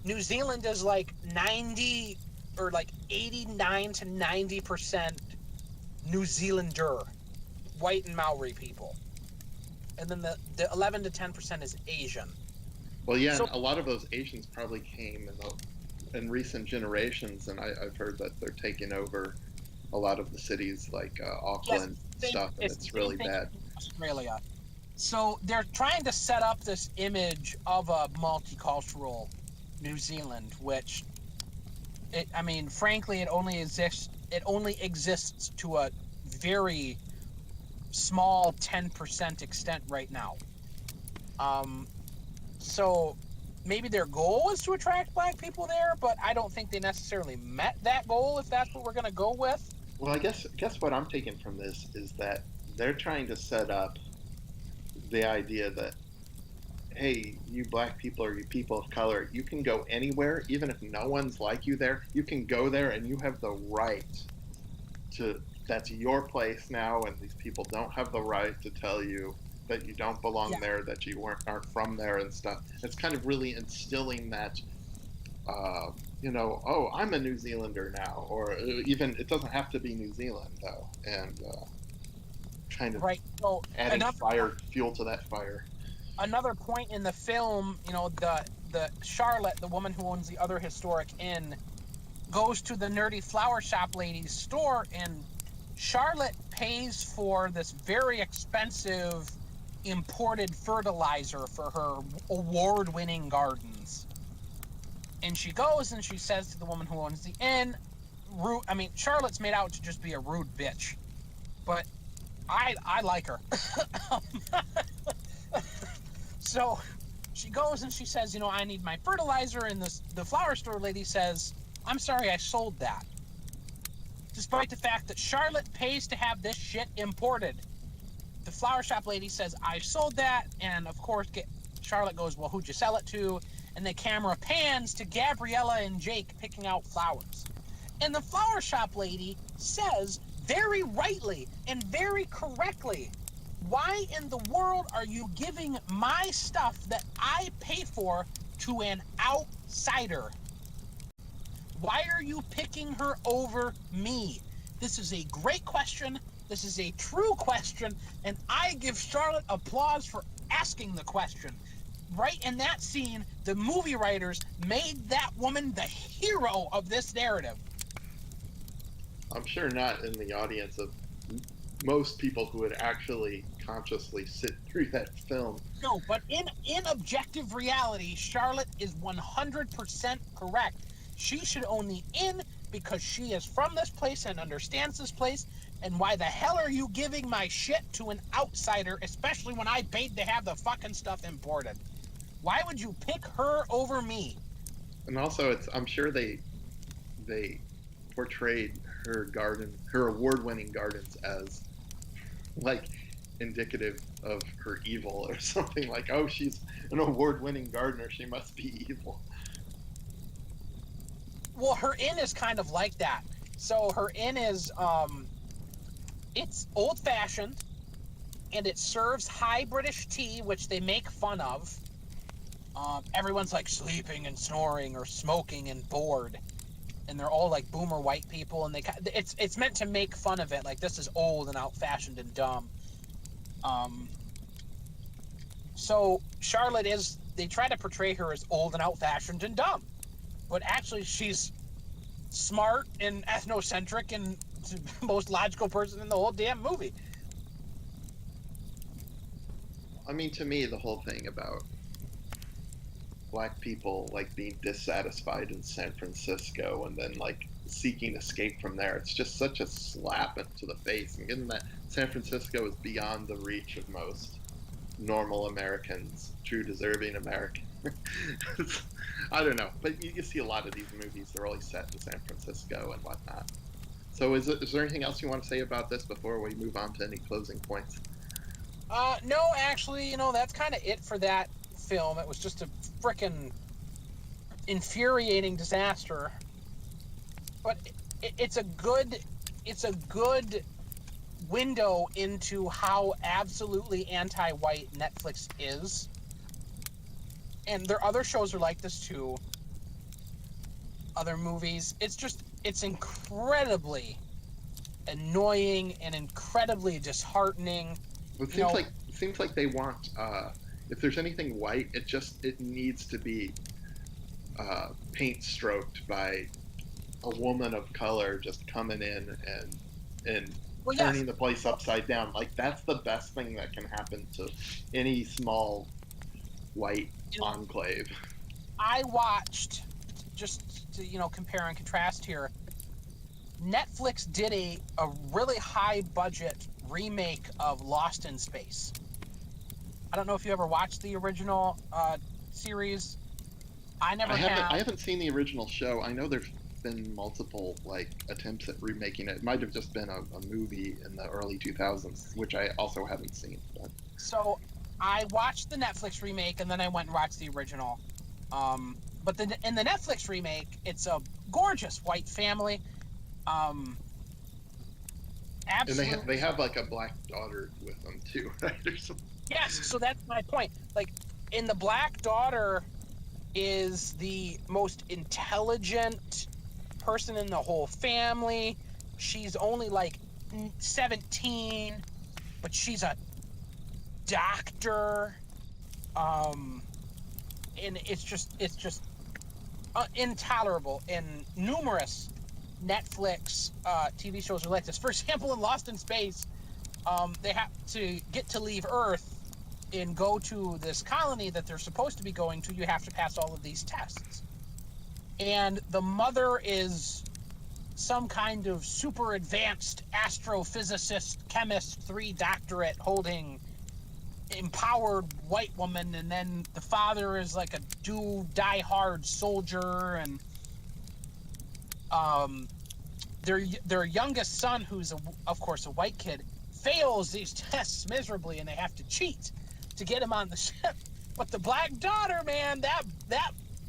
New Zealand is like 90 or like 89 to 90% New Zealander, white and Maori people. And then the 11 to 10% is Asian. Well, yeah, so, a lot of those Asians probably came in recent generations, and I've heard that they're taking over a lot of the cities like Auckland stuff, and it's really bad. Australia. So they're trying to set up this image of a multicultural New Zealand, which, frankly, it only exists to a very small 10% extent right now. So maybe their goal was to attract black people there, but I don't think they necessarily met that goal, if that's what we're going to go with. Well, I guess what I'm taking from this is that they're trying to set up the idea that, hey, you black people or you people of color, you can go anywhere, even if no one's like you there. You can go there and you have the right to, that's your place now, and these people don't have the right to tell you that you don't belong there, that you aren't from there and stuff. It's kind of really instilling that, oh, I'm a New Zealander now, or even, it doesn't have to be New Zealand though, and kind of adding fuel to that fire. Another point in the film, the Charlotte, the woman who owns the other historic inn, goes to the nerdy flower shop lady's store, and Charlotte pays for this very expensive imported fertilizer for her award-winning gardens. And she goes and she says to the woman who owns the inn, Charlotte's made out to just be a rude bitch, but I like her. So she goes and she says, I need my fertilizer, and the flower store lady says, I'm sorry, I sold that. Despite the fact that Charlotte pays to have this shit imported. The flower shop lady says, I sold that, and of course Charlotte goes, well, who'd you sell it to? And the camera pans to Gabriella and Jake picking out flowers. And the flower shop lady says, very rightly and very correctly, why in the world are you giving my stuff that I pay for to an outsider? Why are you picking her over me? This is a great question. This is a true question, and I give Charlotte applause for asking the question. Right in that scene, the movie writers made that woman the hero of this narrative. I'm sure not in the audience of most people who would actually consciously sit through that film. No, but in objective reality, Charlotte is 100% correct. She should own the inn because she is from this place and understands this place. And why the hell are you giving my shit to an outsider, especially when I paid to have the fucking stuff imported? Why would you pick her over me? And also, I'm sure they portrayed her award-winning gardens as like indicative of her evil or something, like, oh, she's an award-winning gardener, she must be evil. Well, her inn is kind of like that. So her inn is it's old fashioned and it serves high British tea, which they make fun of. Everyone's like sleeping and snoring or smoking and bored, and they're all like boomer white people, and it's meant to make fun of it, like this is old and out fashioned and dumb. So Charlotte they try to portray her as old and out fashioned and dumb, but actually she's smart and ethnocentric and the most logical person in the whole damn movie. I mean, to me, the whole thing about black people like being dissatisfied in San Francisco and then like seeking escape from there, it's just such a slap to the face. And given that San Francisco is beyond the reach of most normal Americans, true deserving Americans. I don't know, but you see a lot of these movies, they're always set in San Francisco and whatnot. So is there anything else you want to say about this before we move on to any closing points? No, actually, that's kind of it for that film. It was just a frickin' infuriating disaster. But it's a good window into how absolutely anti-white Netflix is. And their other shows are like this too. Other movies. It's incredibly annoying and incredibly disheartening. It seems like they want, if there's anything white, it needs to be paint stroked by a woman of color just coming in and Well, turning yes, the place upside down. Like, that's the best thing that can happen to any small white enclave. I watched, just to compare and contrast here, Netflix did a really high budget remake of Lost in Space. I don't know if you ever watched the original series. I never have. I haven't seen the original show. I know there's been multiple like attempts at remaking it. It might have just been a movie in the early 2000s, which I also haven't seen. But. So I watched the Netflix remake and then I went and watched the original. But in the Netflix remake, it's a gorgeous white family. Absolutely. And they have like a black daughter with them too, right? Yes, so that's my point. Like, in the black daughter is the most intelligent person in the whole family. She's only like 17, but she's a doctor. And it's just intolerable. And numerous Netflix TV shows are like this. For example, in Lost in Space, they have to get to leave Earth and go to this colony that they're supposed to be going to. You have to pass all of these tests. And the mother is some kind of super advanced astrophysicist, chemist, 3 doctorate holding empowered white woman, and then the father is like a die-hard soldier, and their youngest son, who's of course a white kid, fails these tests miserably, and they have to cheat to get him on the ship. But the black daughter, man, that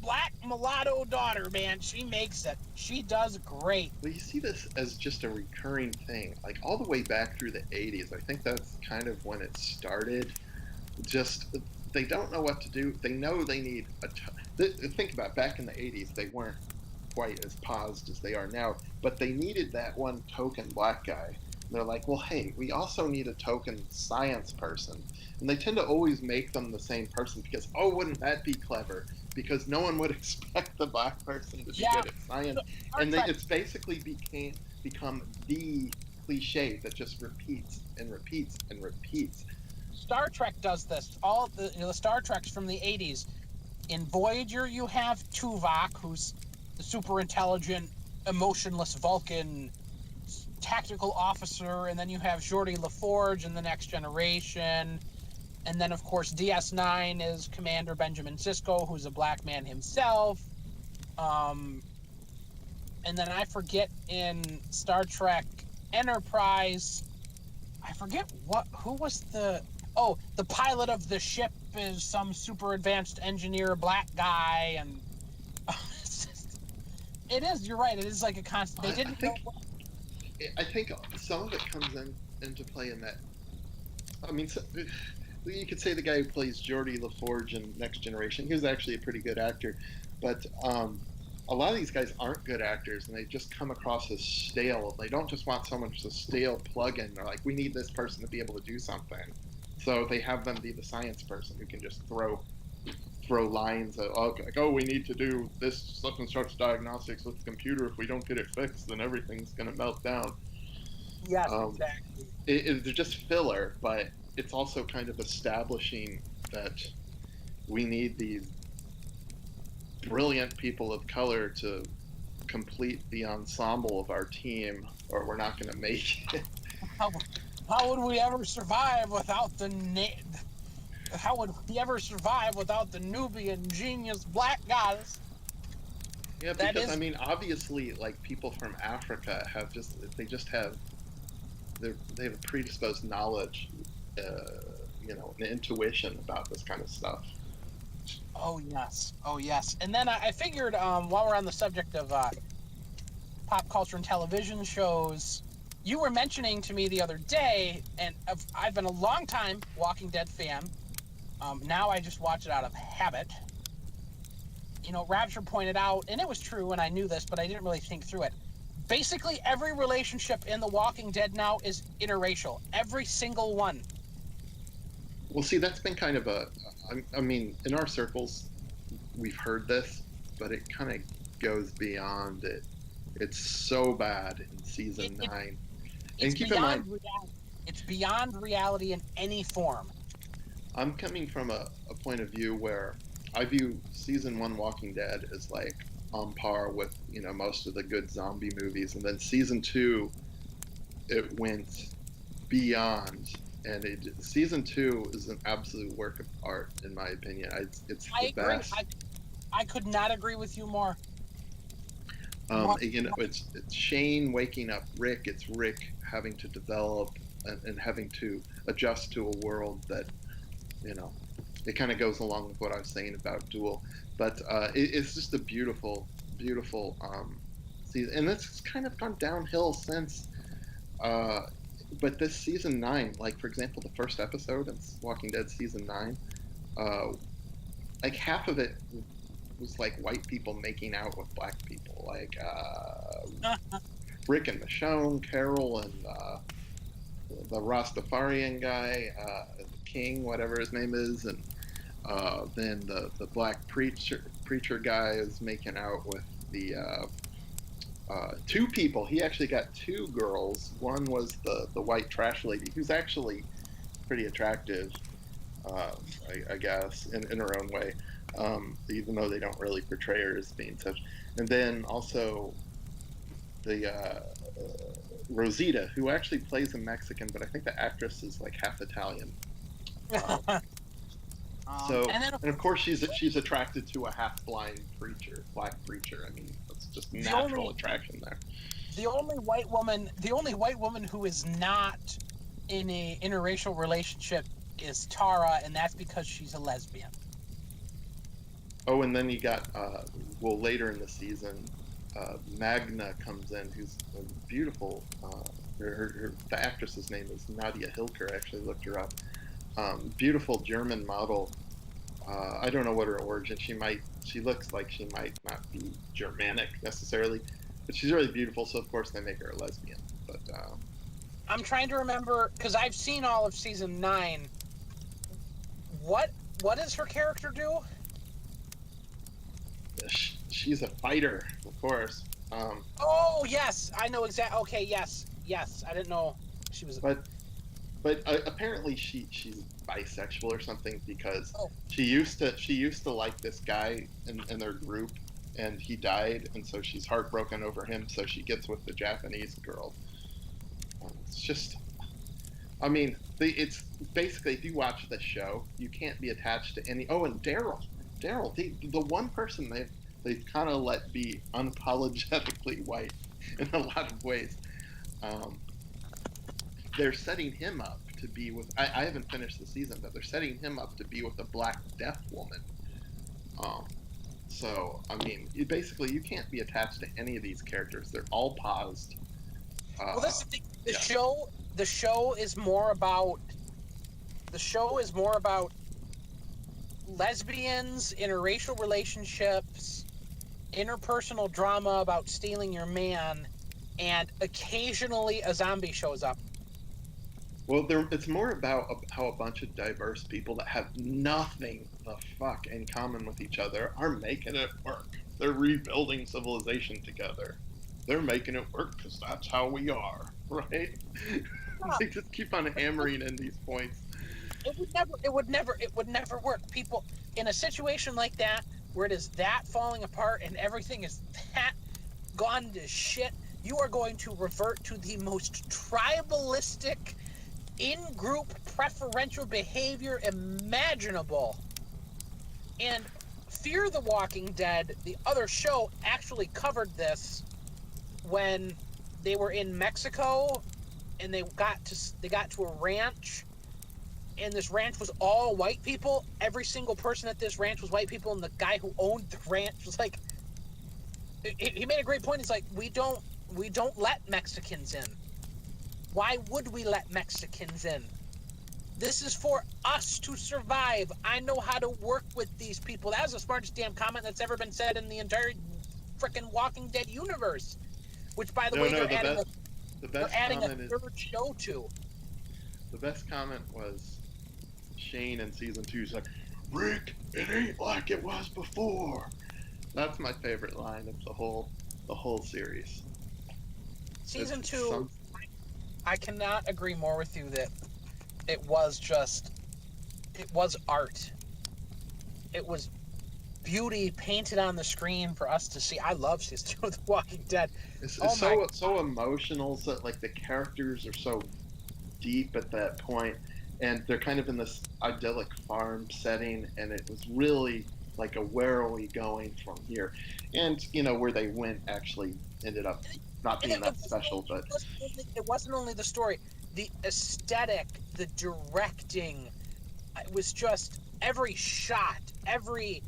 black mulatto daughter, man, she makes it. She does great. Well, you see this as just a recurring thing, like all the way back through the 80s. I think that's kind of when it started. Just, they don't know what to do. They know they need think about it, back in the 80s, they weren't quite as paused as they are now, but they needed that one token black guy. And they're like, well, hey, we also need a token science person. And they tend to always make them the same person because, oh, wouldn't that be clever? Because no one would expect the black person to be Yeah, good at science. Star And Trek. it's basically become the cliche that just repeats and repeats and repeats. Star Trek does this. All the Star Treks from the '80s. In Voyager, you have Tuvok, who's the super intelligent, emotionless Vulcan tactical officer, and then you have Geordi LaForge in The Next Generation. And then, of course, DS9 is Commander Benjamin Sisko, who's a black man himself. Um, and then I forget in Star Trek Enterprise, I forget who was the pilot of the ship is some super advanced engineer, black guy, and it is. You're right. It is like a constant. They I, I didn't know. think I think some of it comes into play in that. I mean, so, you could say the guy who plays Geordi LaForge in Next Generation, he was actually a pretty good actor, but a lot of these guys aren't good actors, and they just come across as stale. They don't just want someone just a stale plug-in. They're like, we need this person to be able to do something, so they have them be the science person who can just throw lines of, like, oh, we need to do this such and such diagnostics with the computer. If we don't get it fixed, then everything's going to melt down. Yes, Um, exactly. they're just filler, but it's also kind of establishing that we need these brilliant people of color to complete the ensemble of our team, or we're not going to make it. How, how would we ever survive without how would we ever survive without the Nubian genius black goddess? Yeah, That because I is. mean, obviously, like people from Africa have just have they have a predisposed knowledge, an intuition about this kind of stuff. Oh yes. Oh yes. And then I figured, while we're on the subject of pop culture and television shows, you were mentioning to me the other day, and I've been a long time Walking Dead fan. Now I just watch it out of habit. Rapture pointed out, and it was true, and I knew this, but I didn't really think through it. Basically, every relationship in The Walking Dead now is interracial. Every single one. Well, see, that's been kind of I mean, in our circles, we've heard this, but it kind of goes beyond it. It's so bad in It, season it, 9. it's And keep in mind, beyond reality. It's beyond reality in any form. I'm coming from a point of view where I view season 1 Walking Dead as like on par with, most of the good zombie movies. And then season 2, it went beyond. And season 2 is an absolute work of art, in my opinion. It's I the agree. best. I could not agree with you more. What? It's Shane waking up Rick. It's Rick having to develop and having to adjust to a world that, you know, it kind of goes along with what I was saying about Duel. But it's just a beautiful, beautiful season. And it's kind of gone downhill since. Uh, but this season 9, like, for example, the first episode in Walking Dead season 9, uh, like half of it was like white people making out with black people, like Rick and Michonne, Carol and the Rastafarian guy, the King, whatever his name is, and then the black preacher guy is making out with the two people. He actually got two girls. One was the white trash lady, who's actually pretty attractive, uh, I guess, in her own way, even though they don't really portray her as being such. And then also the Rosita, who actually plays a Mexican, but I think the actress is like half Italian. Um, so, And then and of course, she's attracted to a half blind preacher, black preacher. I mean, that's just the natural only attraction there. the only white woman who is not in a interracial relationship is Tara, and that's because she's a lesbian. Oh, and then you got well, later in the season, Magna comes in, who's a beautiful. The actress's name is Nadia Hilker. I actually looked her up. Beautiful German model, I don't know what her origin. She looks like she might not be Germanic necessarily, but she's really beautiful. So of course they make her a lesbian. But I'm trying to remember because I've seen all of season 9. What does her character do? she's a fighter, of course. Oh yes, I know exactly. Okay, yes. I didn't know she was. But apparently she's bisexual or something because Oh, she used to like this guy in their group, and he died, and so she's heartbroken over him. So she gets with the Japanese girl. It's just, I mean, it's basically, if you watch the show, you can't be attached to any. Oh, and Daryl, the one person they've kind of let be unapologetically white in a lot of ways. Um, they're setting him up to be with. I haven't finished the season, but they're setting him up to be with a black deaf woman. Um, so I mean, basically, you can't be attached to any of these characters. They're all paused. well, this the Yeah. show. The show is more about. The show is more about lesbians, interracial relationships, interpersonal drama about stealing your man, and occasionally a zombie shows up. Well, it's more about how a bunch of diverse people that have nothing the fuck in common with each other are making it work. They're rebuilding civilization together. They're making it work because that's how we are, right? Yeah, They just keep on hammering in these points. it would never work. People in a situation like that where it is that falling apart and everything is that gone to shit, you are going to revert to the most tribalistic in-group preferential behavior imaginable. And Fear the Walking Dead, the other show, actually covered this when they were in Mexico and they got to a ranch, and this ranch was all white people. Every single person at this ranch was white people, and the guy who owned the ranch was like, he made a great point. It's like, we don't let Mexicans in. Why would we let Mexicans in? This is for us to survive. I know how to work with these people. That was the smartest damn comment that's ever been said in the entire freaking Walking Dead universe. Which, by the No, way, no, the they're best adding a comment is third show to. the best comment was Shane in season 2. He's like, Rick, it ain't like it was before. That's my favorite line of the whole series. Season It's 2, I cannot agree more with you that it was art. It was beauty painted on the screen for us to see. I love season 2 of The Walking Dead. it's, Oh it's my! so emotional. So like the characters are so deep at that point, and they're kind of in this idyllic farm setting, and it was really like a where are we going from here, and where they went actually ended up not And being that special, but it wasn't only the story, the aesthetic, the directing. It was just every shot, every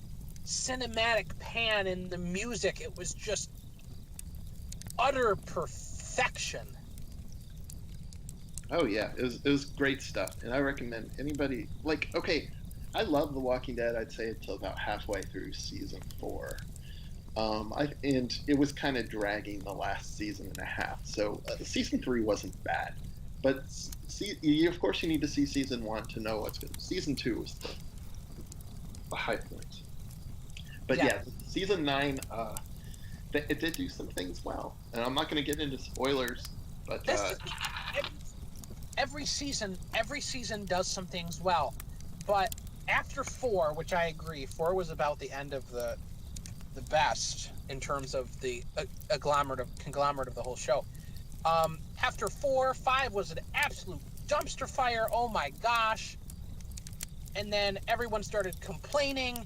cinematic pan in the music. It was just utter perfection. oh yeah, it was great stuff, and I recommend anybody like okay. I love The Walking Dead. I'd say until about halfway through season 4. And it was kind of dragging the last season and a half. So season 3 wasn't bad, but of course you need to see season 1 to know what's good. Season 2 was the high point. But Yeah, yeah, season 9, it did do some things well, and I'm not going to get into spoilers, but that's the thing. Every season does some things well, but after 4, which I agree, 4 was about the end of the best in terms of the conglomerate of the whole show. After 4, 5 was an absolute dumpster fire. Oh my gosh! And then everyone started complaining,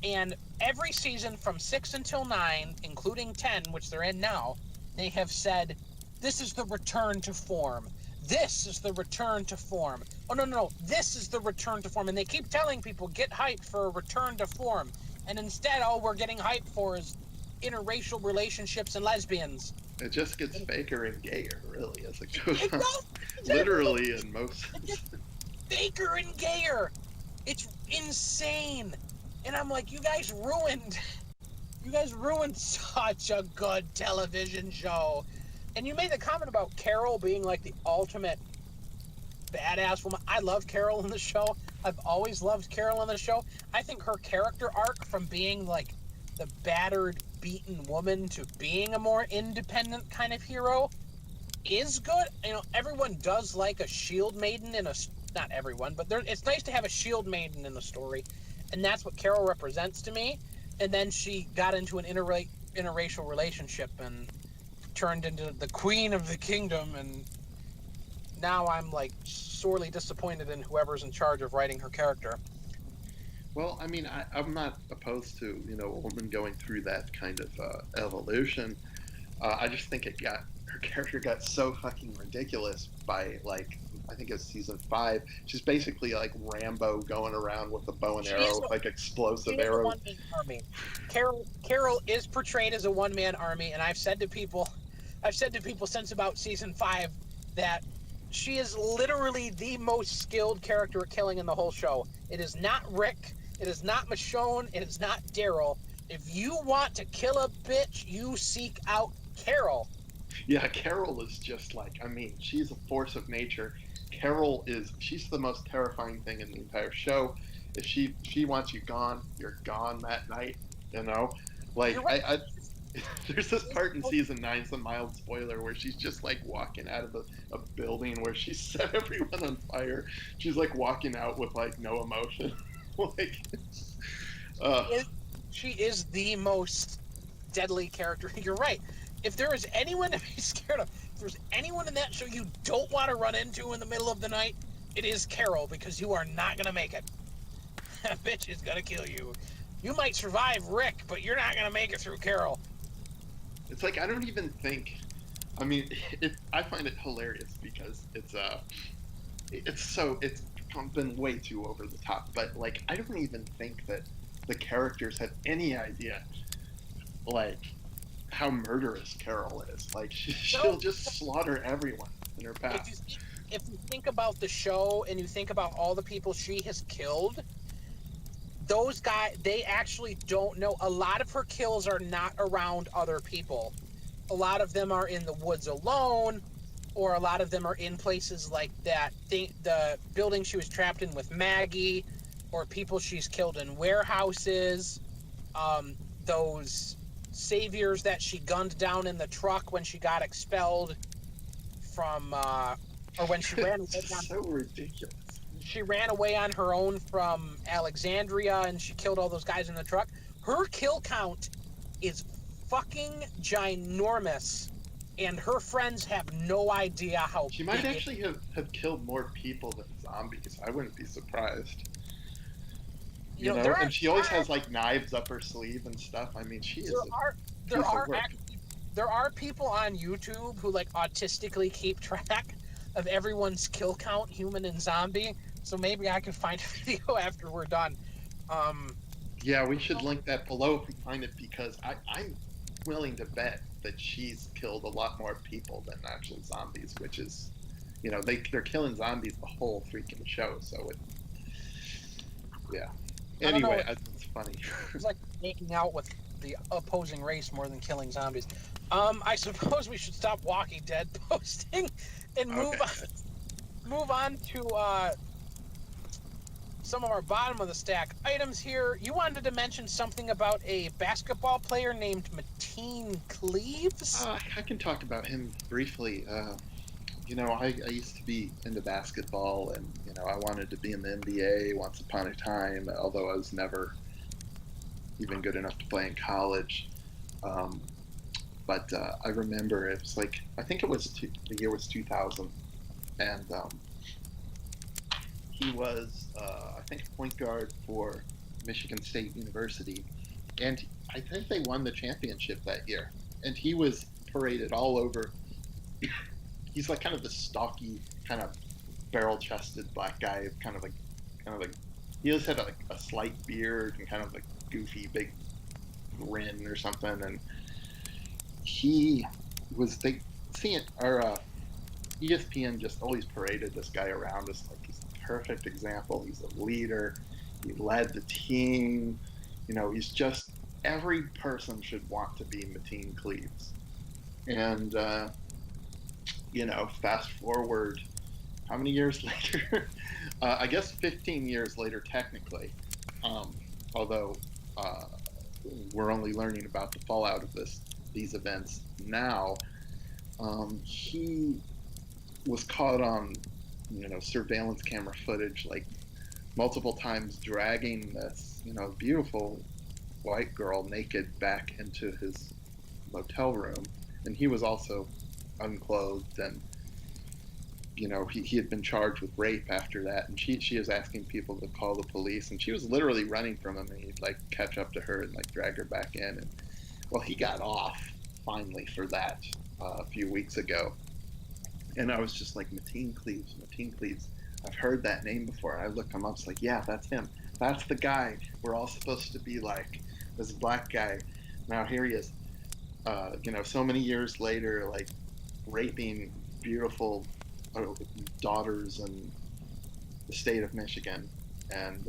and every season from 6 until 9, including 10, which they're in now, they have said, this is the return to form. This is the return to form. Oh, no. This is the return to form. And they keep telling people, get hyped for a return to form. And instead, all we're getting hyped for is interracial relationships and lesbians. it just gets faker and gayer, really, as it goes It on. does. Literally, in most. It gets faker and gayer. It's insane. And I'm like, you guys ruined such a good television show. And you made the comment about Carol being like the ultimate badass woman. I love Carol in the show. I've always loved Carol in the show. I think her character arc from being like the battered, beaten woman to being a more independent kind of hero is good. You know, everyone does like a shield maiden in a, not everyone, but it's nice to have a shield maiden in a story, and that's what Carol represents to me. And then she got into an interracial relationship and turned into the queen of the kingdom, and now I'm like sorely disappointed in whoever's in charge of writing her character. Well, I mean, I'm not opposed to, a woman going through that kind of evolution. I just think her character got so fucking ridiculous by, like, I think it's season 5. She's basically like Rambo going around with a bow and arrow, like explosive arrows. One-man army. Carol is portrayed as a one-man army, and I've said to people since about season 5 that she is literally the most skilled character at killing in the whole show. It is not Rick. It is not Michonne. It is not Daryl. If you want to kill a bitch, you seek out Carol. Yeah, Carol is just like, I mean, she's a force of nature. She's the most terrifying thing in the entire show. If she wants you gone, you're gone that night, you know? Like, Right. there's this part in season 9, some mild spoiler, where she's just like walking out of a building where she set everyone on fire. She's like walking out with like no emotion. Like, she is the most deadly character. You're right. If there is anyone to be scared of, if there's anyone in that show you don't want to run into in the middle of the night, it is Carol, because you are not going to make it. That bitch is going to kill you. You might survive Rick, but you're not going to make it through Carol. It's like, I don't even think, I mean, I find it hilarious because it's been way too over the top, but like, I don't even think that the characters have any idea, like, how murderous Carol is. Like, she'll just slaughter everyone in her path. If you think about the show and you think about all the people she has killed, those guys, they actually don't know. A lot of her kills are not around other people. A lot of them are in the woods alone, or a lot of them are in places like that. The building she was trapped in with Maggie, or people she's killed in warehouses. Those saviors that she gunned down in the truck when she got expelled from, or when she ran away. So ridiculous. She ran away on her own from Alexandria, and she killed all those guys in the truck. Her kill count is fucking ginormous, and her friends have no idea how. She might actually have killed more people than zombies. I wouldn't be surprised. You know, and she always has like knives up her sleeve and stuff. I mean, there are people on YouTube who like autistically keep track of everyone's kill count, human and zombie. So maybe I can find a video after we're done. Yeah, we should link that below if we find it, because I'm willing to bet that she's killed a lot more people than actual zombies, which is, they're killing zombies the whole freaking show. So yeah. Anyway, it's funny. It's like making out with the opposing race more than killing zombies. I suppose we should stop Walking Dead posting and move on to some of our bottom of the stack items here. You wanted to mention something about a basketball player named Mateen Cleaves? I can talk about him briefly. I used to be into basketball, and I wanted to be in the NBA once upon a time, although I was never even good enough to play in college. But I remember it was like, I think it was the year was 2000, and he was I think a point guard for Michigan State University, and I think they won the championship that year. And he was paraded all over. He's like kind of the stocky, kind of barrel-chested black guy, kind of like he always had a slight beard and kind of like goofy big grin or something. And he was ESPN just always paraded this guy around as like he's a perfect example. He's a leader. He led the team. He's just every person should want to be Mateen Cleaves. And fast forward how many years later? I guess 15 years later, technically. Although we're only learning about the fallout of these events now. He was caught on, surveillance camera footage, like multiple times, dragging this, beautiful white girl naked back into his motel room, and he was also unclothed, and he had been charged with rape after that, and she is asking people to call the police, and she was literally running from him, and he'd like catch up to her and like drag her back in, and well, he got off finally for that a few weeks ago, and I was just like, Mateen Cleaves, Mateen Cleaves. I've heard that name before. I looked him up. It's like, yeah, that's him. That's the guy we're all supposed to be like. This black guy. Now here he is. So many years later, like raping beautiful daughters in the state of Michigan. And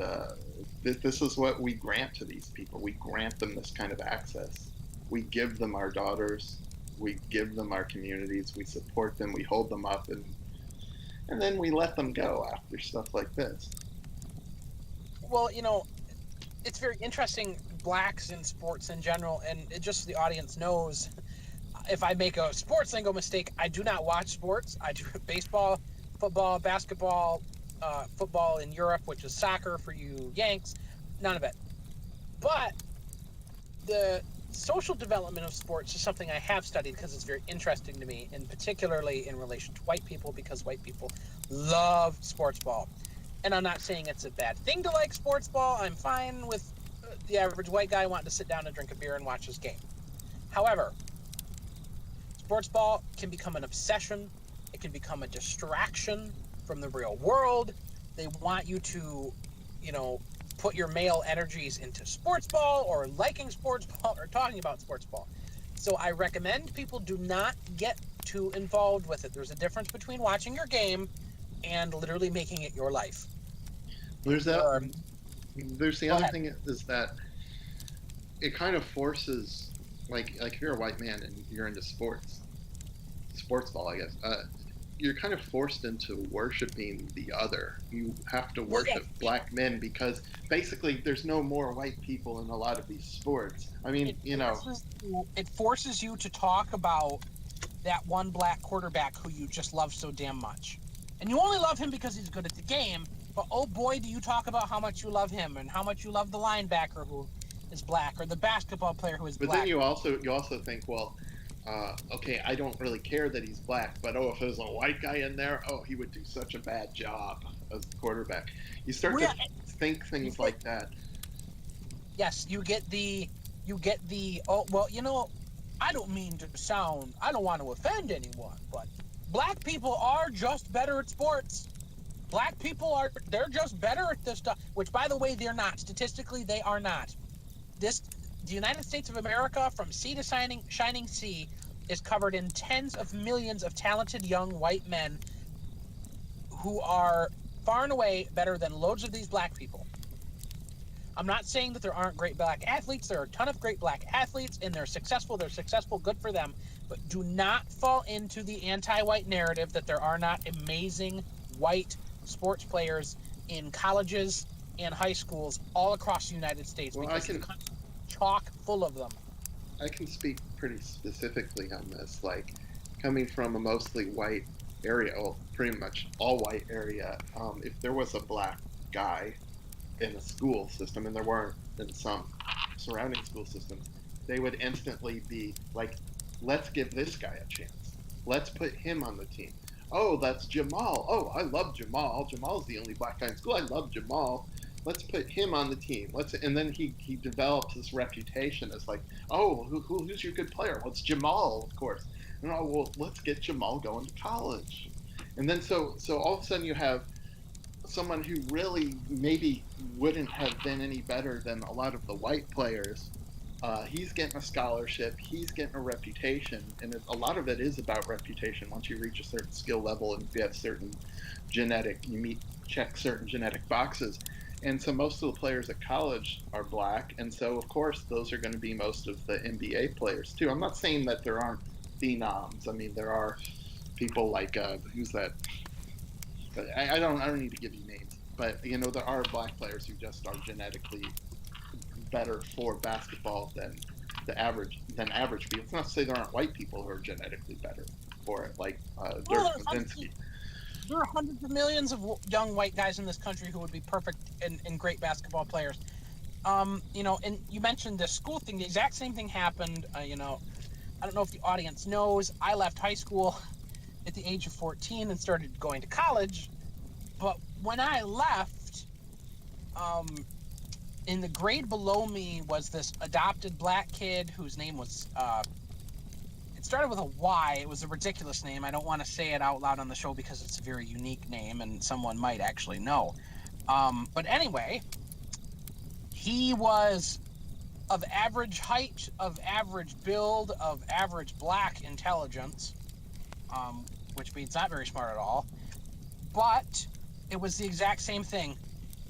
this is what we grant to these people. We grant them this kind of access. We give them our daughters. We give them our communities. We support them. We hold them up, and then we let them go after stuff like this. Well, it's very interesting, blacks in sports in general, and it just so the audience knows, if I make a sports lingo mistake, I do not watch sports. I do baseball, football, basketball, football in Europe, which is soccer for you Yanks, none of it. But the social development of sports is something I have studied because it's very interesting to me, and particularly in relation to white people, because white people love sports ball. And I'm not saying it's a bad thing to like sports ball. I'm fine with the average white guy wanting to sit down and drink a beer and watch his game. However, sports ball can become an obsession. It can become a distraction from the real world. They want you to, put your male energies into sports ball or liking sports ball or talking about sports ball. So I recommend people do not get too involved with it. There's a difference between watching your game and literally making it your life. There's that. There's the other thing is that it kind of forces, like if you're a white man and you're into sports ball, I guess, you're kind of forced into worshiping the other. You have to worship black men because basically there's no more white people in a lot of these sports. I mean, it forces you to talk about that one black quarterback who you just love so damn much. And you only love him because he's good at the game, but oh boy, do you talk about how much you love him and how much you love the linebacker who is black or the basketball player who is black. But then you also think, well, okay, I don't really care that he's black, but if there's a white guy in there, he would do such a bad job as the quarterback. You start to think things like that. Yes, you get the I don't mean to sound, I don't want to offend anyone, but black people are just better at sports. Black people they're just better at this stuff, which by the way, they're not. Statistically, they are not. The United States of America, from sea to shining sea, is covered in tens of millions of talented young white men who are far and away better than loads of these black people. I'm not saying that there aren't great black athletes. There are a ton of great black athletes, and they're successful, good for them. But do not fall into the anti-white narrative that there are not amazing white sports players in colleges and high schools all across the United States, because the country is chock full of them. I can speak pretty specifically on this. Like, coming from a mostly white area, pretty much all white area, if there was a black guy in a school system, and there weren't in some surrounding school systems, they would instantly be like, let's give this guy a chance. Let's put him on the team. Oh, that's Jamal. Oh, I love Jamal. Jamal's the only black guy in school. I love Jamal. Let's put him on the team. And then he develops this reputation as like, oh, who's your good player? Well, it's Jamal, of course. And well, let's get Jamal going to college. And then so all of a sudden you have someone who really maybe wouldn't have been any better than a lot of the white players. He's getting a scholarship. He's getting a reputation, and a lot of it is about reputation. Once you reach a certain skill level and if you have certain check certain genetic boxes, And so most of the players at college are black, and so of course those are going to be most of the NBA players too. I'm not saying that there aren't phenoms. I mean, there are people like who's that? I don't need to give you names, but you know there are black players who just are genetically better for basketball than average people. It's not to say there aren't white people who are genetically better for it, like Well, Dirk Nowitzki. there are hundreds of millions of young white guys in this country who would be perfect and great basketball players. And you mentioned the school thing. The exact same thing happened. I don't know if the audience knows. I left high school at the age of 14 and started going to college. But when I left, um, in the grade below me was this adopted black kid whose name was it started with a Y. It was a ridiculous name. I don't want to say it out loud on the show because it's a very unique name and someone might actually know. But anyway, he was of average height, of average build, of average black intelligence, which means not very smart at all. But it was the exact same thing.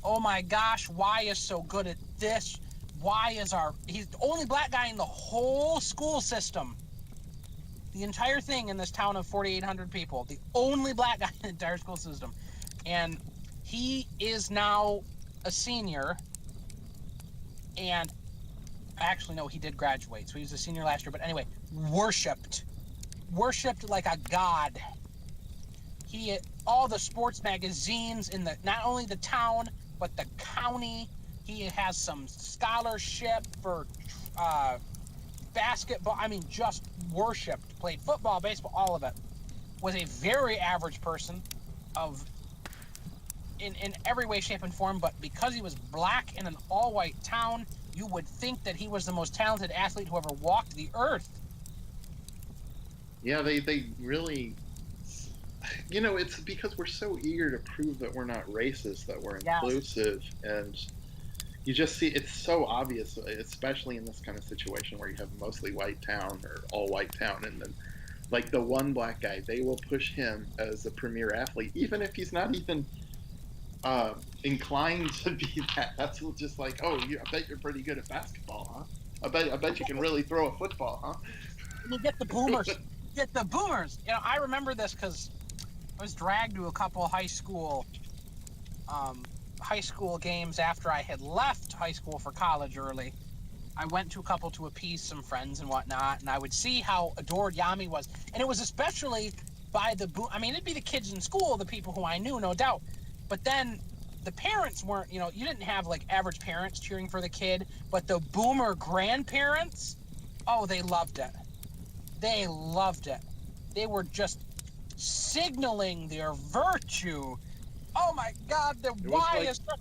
Oh my gosh, Y is so good at this. He's the only black guy in the whole school system. The entire thing in this town of 4,800 people, the only black guy in the entire school system. And he is now a senior. And actually, no, he did graduate. So he was a senior last year. But anyway, worshipped like a god. All the sports magazines in not only the town, but the county. He has some scholarship for basketball. I mean, just worshipped. Played football, baseball, all of it. Was a very average person in every way, shape, and form. But because he was black in an all-white town, you would think that he was the most talented athlete who ever walked the earth. Yeah, they really, you know, it's because we're so eager to prove that we're not racist, that we're inclusive, and you just see it's so obvious, especially in this kind of situation where you have mostly white town or all white town, and then like the one black guy, they will push him as a premier athlete, even if he's not even inclined to be that. That's just like, oh, I bet you're pretty good at basketball, huh? I bet you can really throw a football, huh? You get the boomers. Get the boomers. I remember this because I was dragged to a couple high school games after I had left high school for college early. I went to a couple to appease some friends and whatnot, and I would see how adored Yami was. And it was especially by it'd be the kids in school, the people who I knew, no doubt. But then the parents weren't, you didn't have like average parents cheering for the kid, but the boomer grandparents, oh, they loved it. They loved it. They were just signaling their virtue. Oh my God, the Y is such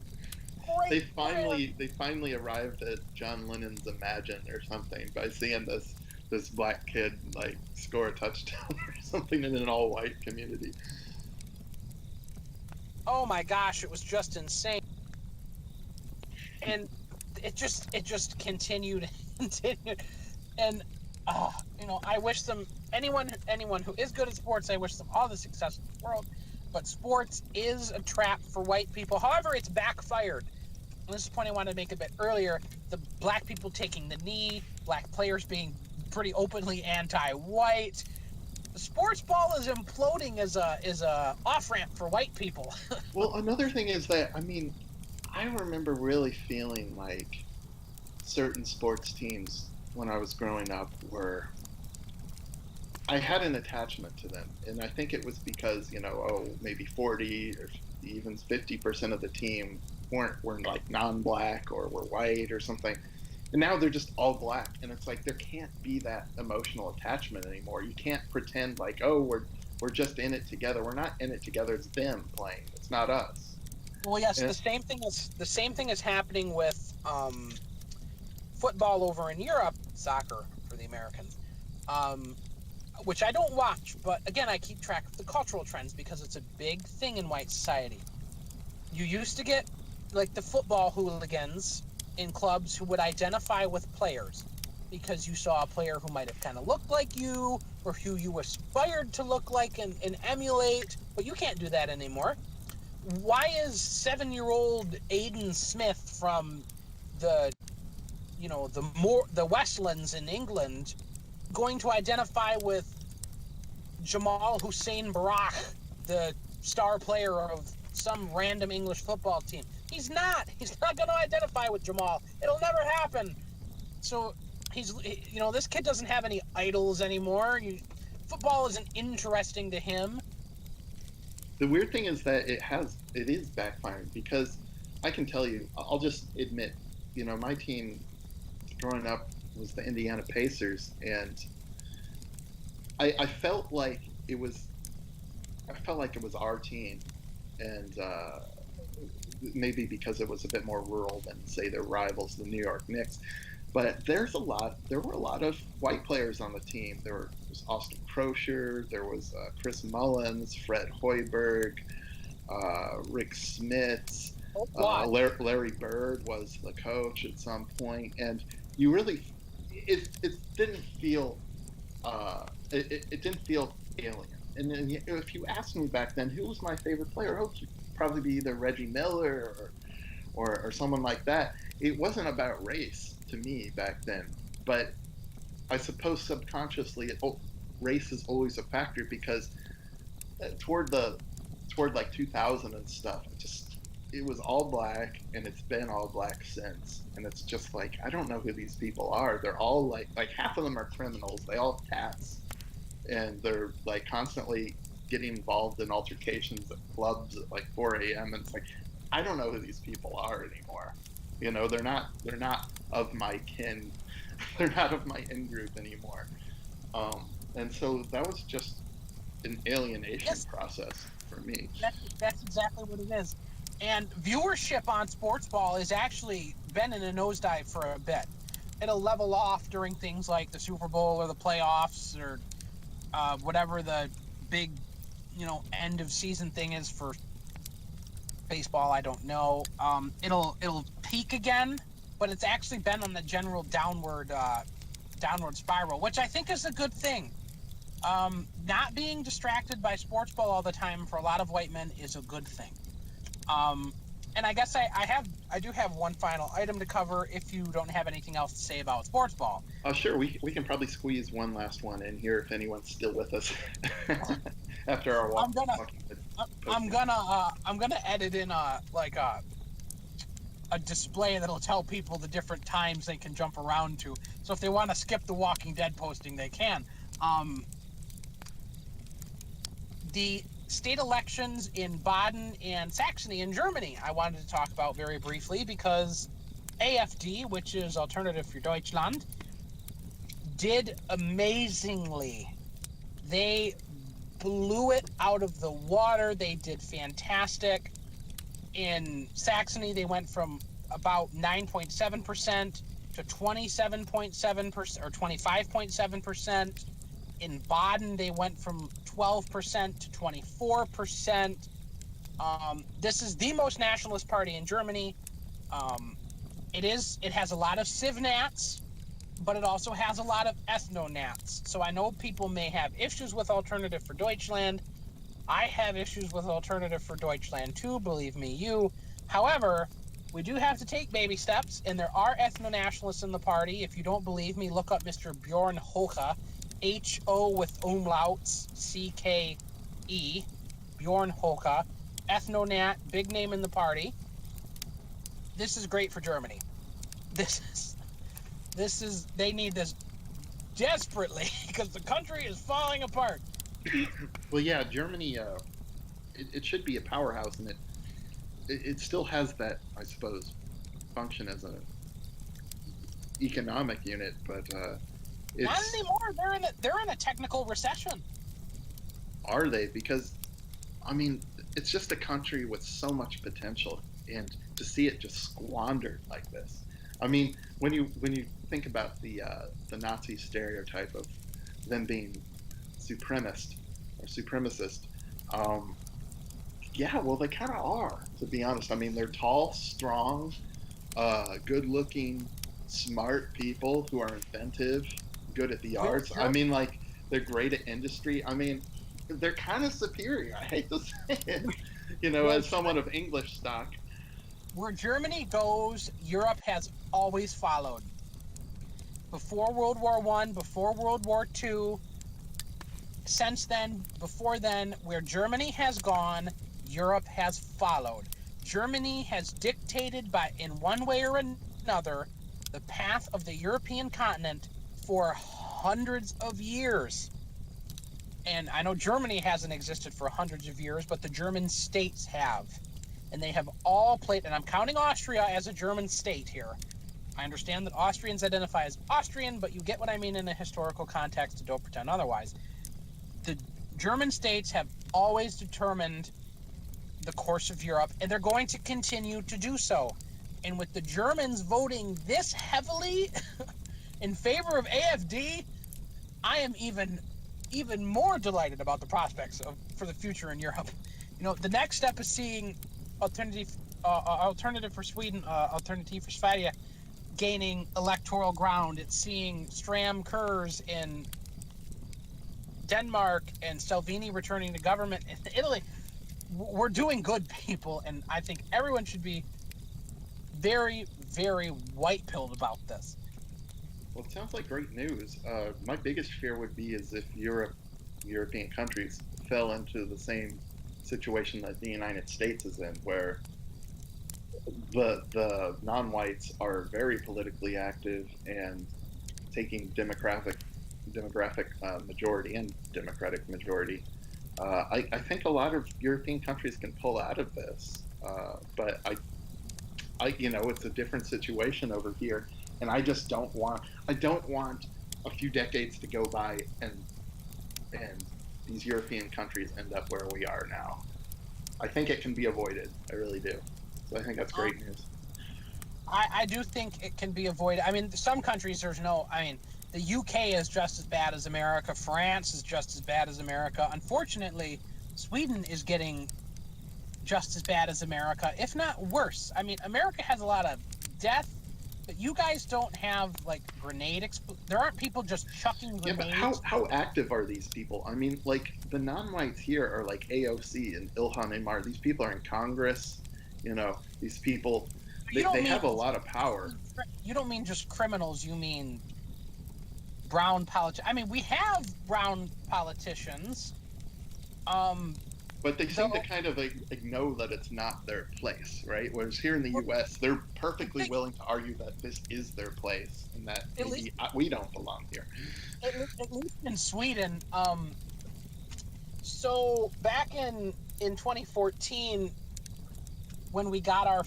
great. They finally arrived at John Lennon's Imagine or something by seeing this black kid like score a touchdown or something in an all white community. Oh my gosh, it was just insane. And it just continued and continued. And I wish them anyone who is good at sports, I wish them all the success in the world. But sports is a trap for white people. However, it's backfired. And this is a point I wanted to make a bit earlier. The black people taking the knee, black players being pretty openly anti-white. The sports ball is imploding as a off-ramp for white people. Well, another thing is that, I mean, I remember really feeling like certain sports teams when I was growing up I had an attachment to them. And I think it was because, maybe 40 or even 50% of the team were like non-black or were white or something. And now they're just all black. And it's like there can't be that emotional attachment anymore. You can't pretend like, oh, we're just in it together. We're not in it together. It's them playing. It's not us. Well, yes, the same thing is happening with football over in Europe, soccer for the Americans, which I don't watch. But again, I keep track of the cultural trends because it's a big thing in white society. You used to get like the football hooligans in clubs who would identify with players because you saw a player who might have kind of looked like you or who you aspired to look like and emulate, but you can't do that anymore. why is 7-year-old Aiden Smith from the the Westlands in England going to identify with Jamal Hussein Barak, the star player of some random English football team? He's not. He's not going to identify with Jamal. It'll never happen. So this kid doesn't have any idols anymore. Football isn't interesting to him. The weird thing is that it is backfiring because I can tell you, I'll just admit, my team growing up was the Indiana Pacers, and I felt like it was our team, and maybe because it was a bit more rural than say their rivals, the New York Knicks. But there were a lot of white players on the team. Was Austin Crozier, there was Chris Mullins, Fred Hoiberg, Rick Smits, Larry Bird was the coach at some point, and you really, it didn't feel it didn't feel alien. And then if you asked me back then, who was my favorite player? Oh, it'd probably be either Reggie Miller or someone like that. It wasn't about race to me back then, but I suppose subconsciously, race is always a factor because toward like 2000 and stuff, it was all black, and it's been all black since. And it's just like, I don't know who these people are. They're all like half of them are criminals. They all have tats, and they're like constantly getting involved in altercations at clubs at like 4 a.m. And it's like, I don't know who these people are anymore. They're not of my kin. They're not of my in group anymore. And so that was just an alienation process for me. That's exactly what it is. And viewership on sports ball has actually been in a nosedive for a bit. It'll level off during things like the Super Bowl or the playoffs or whatever the big, end of season thing is for baseball. I don't know. It'll peak again, but it's actually been on the general downward spiral, which I think is a good thing. Not being distracted by sports ball all the time for a lot of white men is a good thing. And I guess I do have one final item to cover if you don't have anything else to say about sports ball. Sure. We can probably squeeze one last one in here if anyone's still with us after our walk. I'm gonna edit in a display that'll tell people the different times they can jump around to. So if they want to skip the Walking Dead posting, they can. The state elections in Baden and Saxony in Germany, I wanted to talk about very briefly because AfD, which is Alternative für Deutschland, did amazingly. They blew it out of the water. They did fantastic. In Saxony, they went from about 9.7% to 27.7% or 25.7%. In Baden, they went from 12% to 24%. This is the most nationalist party in Germany. It has a lot of civ-nats, but it also has a lot of ethno-nats. So I know people may have issues with Alternative for Deutschland. I have issues with Alternative for Deutschland too, believe me, you. However, we do have to take baby steps, and there are ethno-nationalists in the party. If you don't believe me, look up Mr. Bjorn Hoche, H-O with umlauts, C-K-E, Bjorn Hoche, ethno-nat, big name in the party. This is great for Germany. They need this desperately because the country is falling apart. Well, yeah, Germany, it should be a powerhouse, and it still has that, I suppose, function as an economic unit, but not anymore. They're in a technical recession. Are they? Because, I mean, it's just a country with so much potential, and to see it just squandered like this. I mean, when you think about the Nazi stereotype of them being supremacist, yeah, well, they kind of are, to be honest. I mean, they're tall, strong, good-looking, smart people who are inventive, good at the arts. I mean, like, they're great at industry. I mean, they're kind of superior. I hate to say it. Where as someone of English stock. where Germany goes, Europe has always followed. Before World War One, before World War Two, since then, before then, where Germany has gone, Europe has followed. Germany has dictated by, in one way or another, the path of the European continent for hundreds of years. And I know Germany hasn't existed for hundreds of years, but the German states have. And they have all played, and I'm counting Austria as a German state here. I understand that Austrians identify as Austrian, but you get what I mean in a historical context, and don't pretend otherwise. The German states have always determined the course of Europe, and they're going to continue to do so. And with the Germans voting this heavily in favor of AFD, I am even more delighted about the prospects for the future in Europe. The next step is seeing Alternative for Sweden, Alternative for Sverige, gaining electoral ground. It's seeing Stram Kurz in Denmark and Salvini returning to government in Italy. We're doing good, people, and I think everyone should be very, very white-pilled about this. Well, it sounds like great news. My biggest fear would be is if European countries fell into the same situation that the United States is in, where the non-whites are very politically active and taking demographic majority and democratic majority. I think a lot of European countries can pull out of this, but it's a different situation over here, and I don't want a few decades to go by and these European countries end up where we are now. I think it can be avoided. I really do. So I think that's great news. I do think it can be avoided. I mean, some countries the UK is just as bad as America. France is just as bad as America. Unfortunately, Sweden is getting just as bad as America, if not worse. I mean, America has a lot of death, but you guys don't have like there aren't people just chucking grenades. Yeah, but how active are these people? I mean, like the non-whites here are like AOC and Ilhan Omar. These people are in Congress. These people they have a lot of power. You don't mean just criminals. You mean brown politicians. I mean, we have brown politicians. But they seem to kind of know that it's not their place, right? Whereas here in the U.S., they're perfectly willing to argue that this is their place and that maybe we don't belong here. At least in Sweden. So back in 2014, when we got our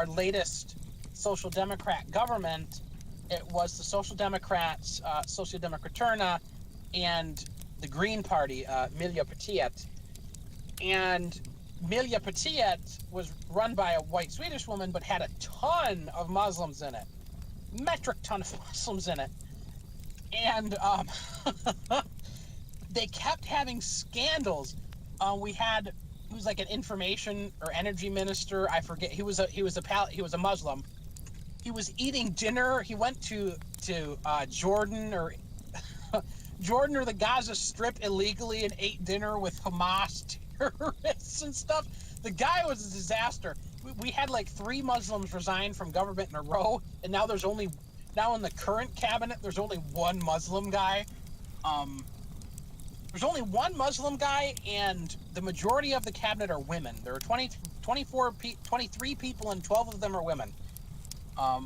latest Social Democrat government, it was the Social Democrats, Socialdemokraterna, and the Green Party, Miljöpartiet. And Miljöpartiet was run by a white Swedish woman, but had a ton of Muslims in it. Metric ton of Muslims in it. And they kept having scandals. He was like an information or energy minister. I forget. He was a Muslim. He was eating dinner. He went to Jordan or the Gaza Strip illegally and ate dinner with Hamas terrorists and stuff. The guy was a disaster. We had like 3 Muslims resign from government in a row, and now in the current cabinet, there's only one Muslim guy. There's only one Muslim guy, and the majority of the cabinet are women. There are 23 people, and 12 of them are women. I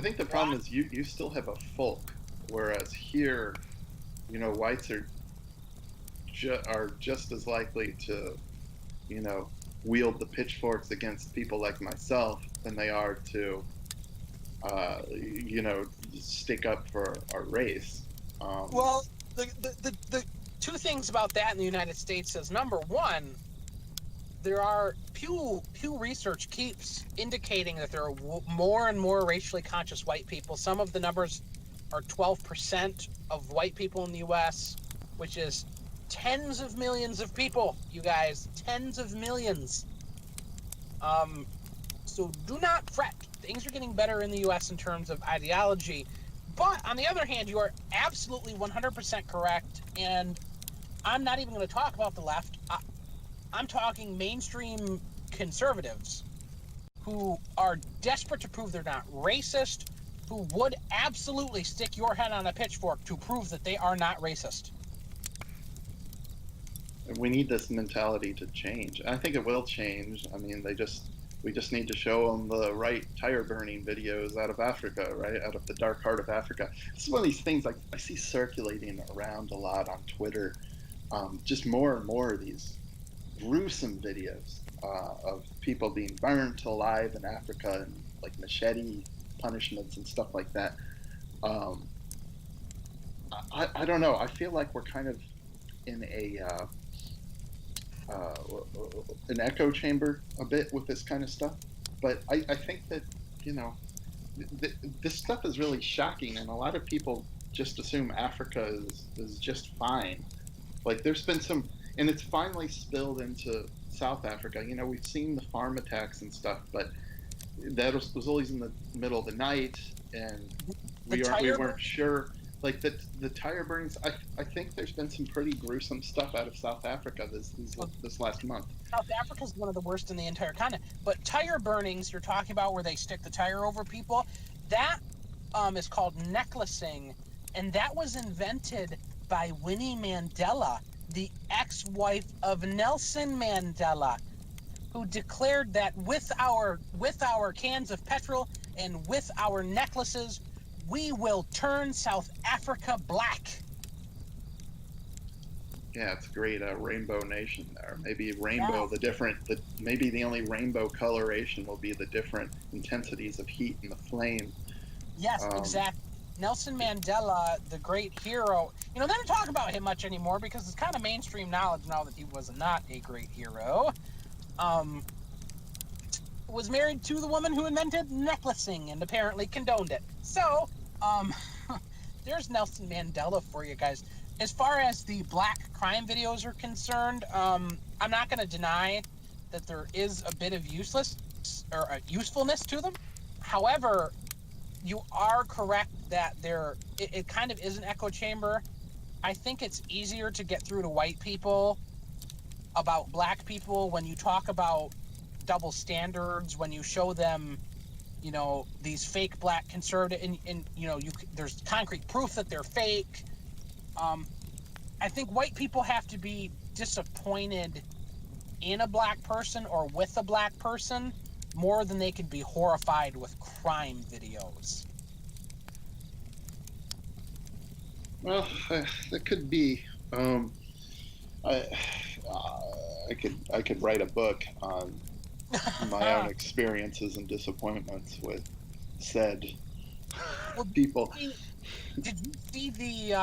think the problem is you still have a folk, whereas here, whites are just as likely to, wield the pitchforks against people like myself than they are to, stick up for our race. Well, the 2 things about that in the United States is, number one, there are Pew research keeps indicating that there are more and more racially conscious white people. Some of the numbers are 12% of white people in the U.S., which is tens of millions of people, you guys, tens of millions. So do not fret. Things are getting better in the U.S. in terms of ideology. But on the other hand, you are absolutely 100% correct. And I'm not even going to talk about the left. I'm talking mainstream conservatives who are desperate to prove they're not racist, who would absolutely stick your head on a pitchfork to prove that they are not racist. We need this mentality to change. I think it will change. I mean, we just need to show them the right tire burning videos out of Africa, right out of the dark heart of Africa. This is one of these things I see circulating around a lot on Twitter. Just more and more of these gruesome videos of people being burnt alive in Africa and like machete punishments and stuff like that. Um, I don't know. I feel like we're kind of in uh, an echo chamber a bit with this kind of stuff. But I think that, you know, this stuff is really shocking, and a lot of people just assume Africa is just fine. Like there's been some, and it's finally spilled into South Africa. You know, we've seen the farm attacks and stuff, but was always in the middle of the night, and The we tire weren't sure. Like the tire burnings, I think there's been some pretty gruesome stuff out of South Africa this last month. South Africa is one of the worst in the entire continent. But tire burnings, you're talking about where they stick the tire over people, that is called necklacing, and that was invented by Winnie Mandela, the ex-wife of Nelson Mandela, who declared that with our cans of petrol and with our necklaces, we will turn South Africa black. Yeah, it's great. Rainbow Nation there. Maybe Yeah. rainbow, maybe the only rainbow coloration will be the different intensities of heat and the flame. Yes, Um, exactly. Nelson Mandela, the great hero. They don't talk about him much anymore because it's kind of mainstream knowledge now that he was not a great hero. Um, was married to the woman who invented necklacing and apparently condoned it. So, um, there's Nelson Mandela for you guys. As far as the black crime videos are concerned, I'm not going to deny that there is a bit of usefulness to them. However, you are correct that it kind of is an echo chamber. I think it's easier to get through to white people about black people when you talk about double standards, when you show them, these fake black conservative, and there's concrete proof that they're fake. Um, I think white people have to be disappointed in a black person or with a black person more than they could be horrified with crime videos. well, that could be. I I could write a book on my own experiences and disappointments with said Well, people. did you see the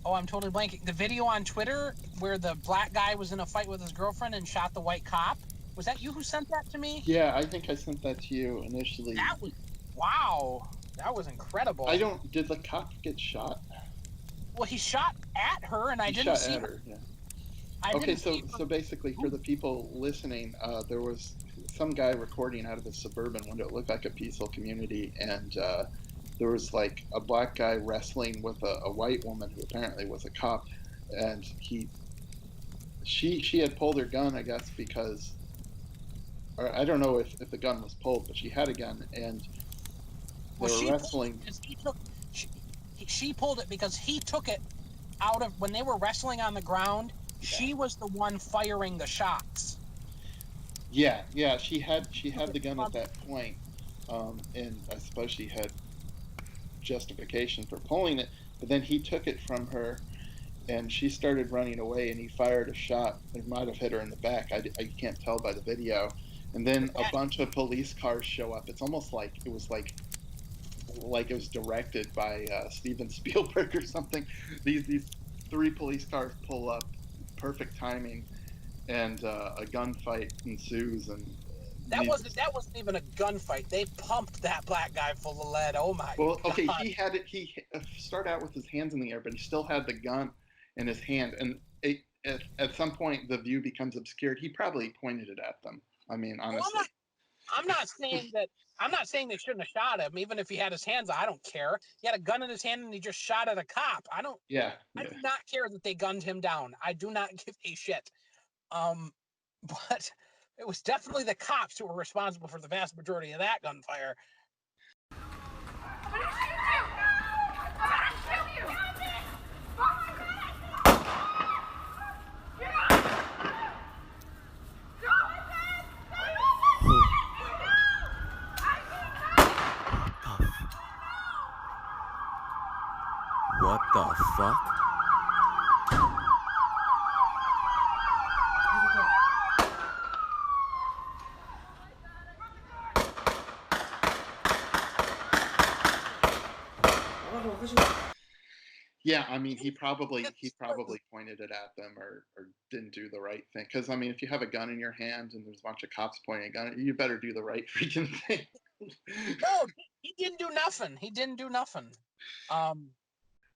oh, I'm totally blanking. The video on Twitter where the black guy was in a fight with his girlfriend and shot the white cop? Was that you who sent that to me? Yeah, I think I sent that to you initially. That was wow. That was I incredible. don't. Did the cop get shot? Well, he shot at her and I He didn't shot see at her. her. Yeah. I Okay, didn't see her. so basically, for the people listening, there was some guy recording out of a suburban window. It looked like a peaceful community, and there was like a black guy wrestling with a white woman who apparently was a cop, and she had pulled her gun, I guess, because, or I don't know if the gun was pulled, but she had a gun, and they Well, were she pulled it wrestling. because she, she pulled it because he took it out of when they were wrestling on the ground. Yeah, She was the one firing the shots. yeah, she had the gun at that point, and I suppose she had justification for pulling it, but then he took it from her and she started running away and he fired a shot. It might have hit her in the back. I can't tell by the video. And then a bunch of police cars show up. It's almost like it was like it was directed by Steven Spielberg or something. These three police cars pull up, perfect timing, and a gunfight ensues. And these that wasn't even a gunfight. They pumped that black guy full of lead. Oh my Well, okay, god. he had it. He started out with his hands in the air, but he still had the gun in his hand. And at some point, the view becomes obscured. He probably pointed it at them. I mean, Well, I'm not honestly. I'm not saying that. I'm not saying they shouldn't have shot him, even if he had his hands out. I don't care. He had a gun in his hand and he just shot at a cop. I Yeah, do yeah. not care that they gunned him down. I do not give a shit. But it was definitely the cops who were responsible for the vast majority of that gunfire. What the fuck? Yeah, I mean, he probably pointed it at them or didn't do the right thing. Because I mean, if you have a gun in your hand and there's a bunch of cops pointing a gun at you, you better do the right freaking thing. No, he didn't do nothing. He didn't do nothing.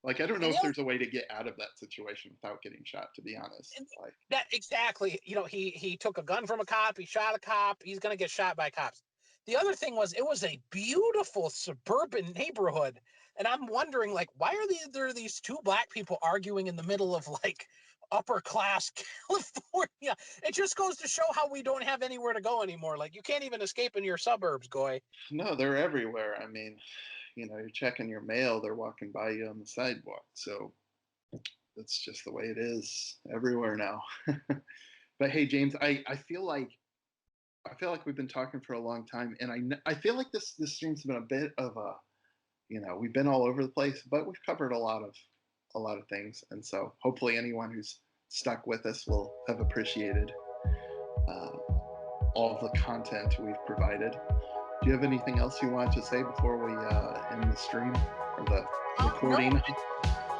Like, I don't know And the if other there's a way to get out of that situation without getting shot, to be honest. Like, that exactly, he took a gun from a cop. He shot a cop. He's gonna get shot by cops. The other thing was, it was a beautiful suburban neighborhood, and I'm wondering, like, why are there these two black people arguing in the middle of like upper class California? It just goes to show how we don't have anywhere to go anymore. Like, you can't even escape in your suburbs, Goy. no, they're everywhere. I mean, you're checking your mail, they're walking by you on the sidewalk. So that's just the way it is everywhere now. But hey, James, I feel like we've been talking for a long time, and I feel like this stream's been a bit of a, we've been all over the place, but we've covered a lot of things, and so hopefully anyone who's stuck with us will have appreciated uh, all of the content we've provided. Do you have anything else you want to say before we end the stream or the recording? No,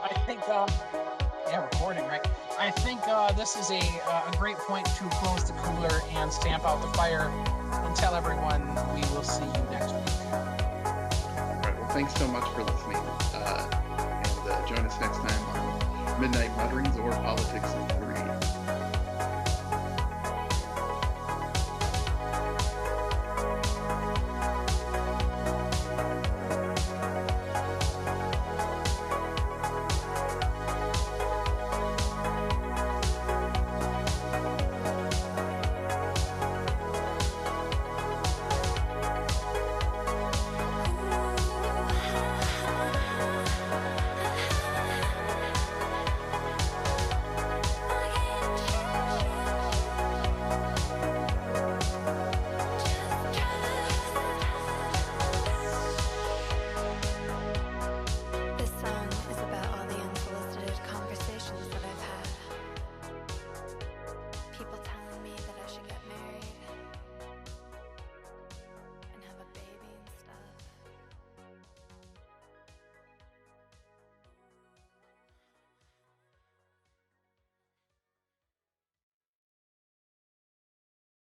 I think, recording, right? I think this is a great point to close the cooler and stamp out the fire and tell everyone we will see you next week. All right. Well, thanks so much for listening, and join us next time on Midnight Mutterings or Politics and Theory.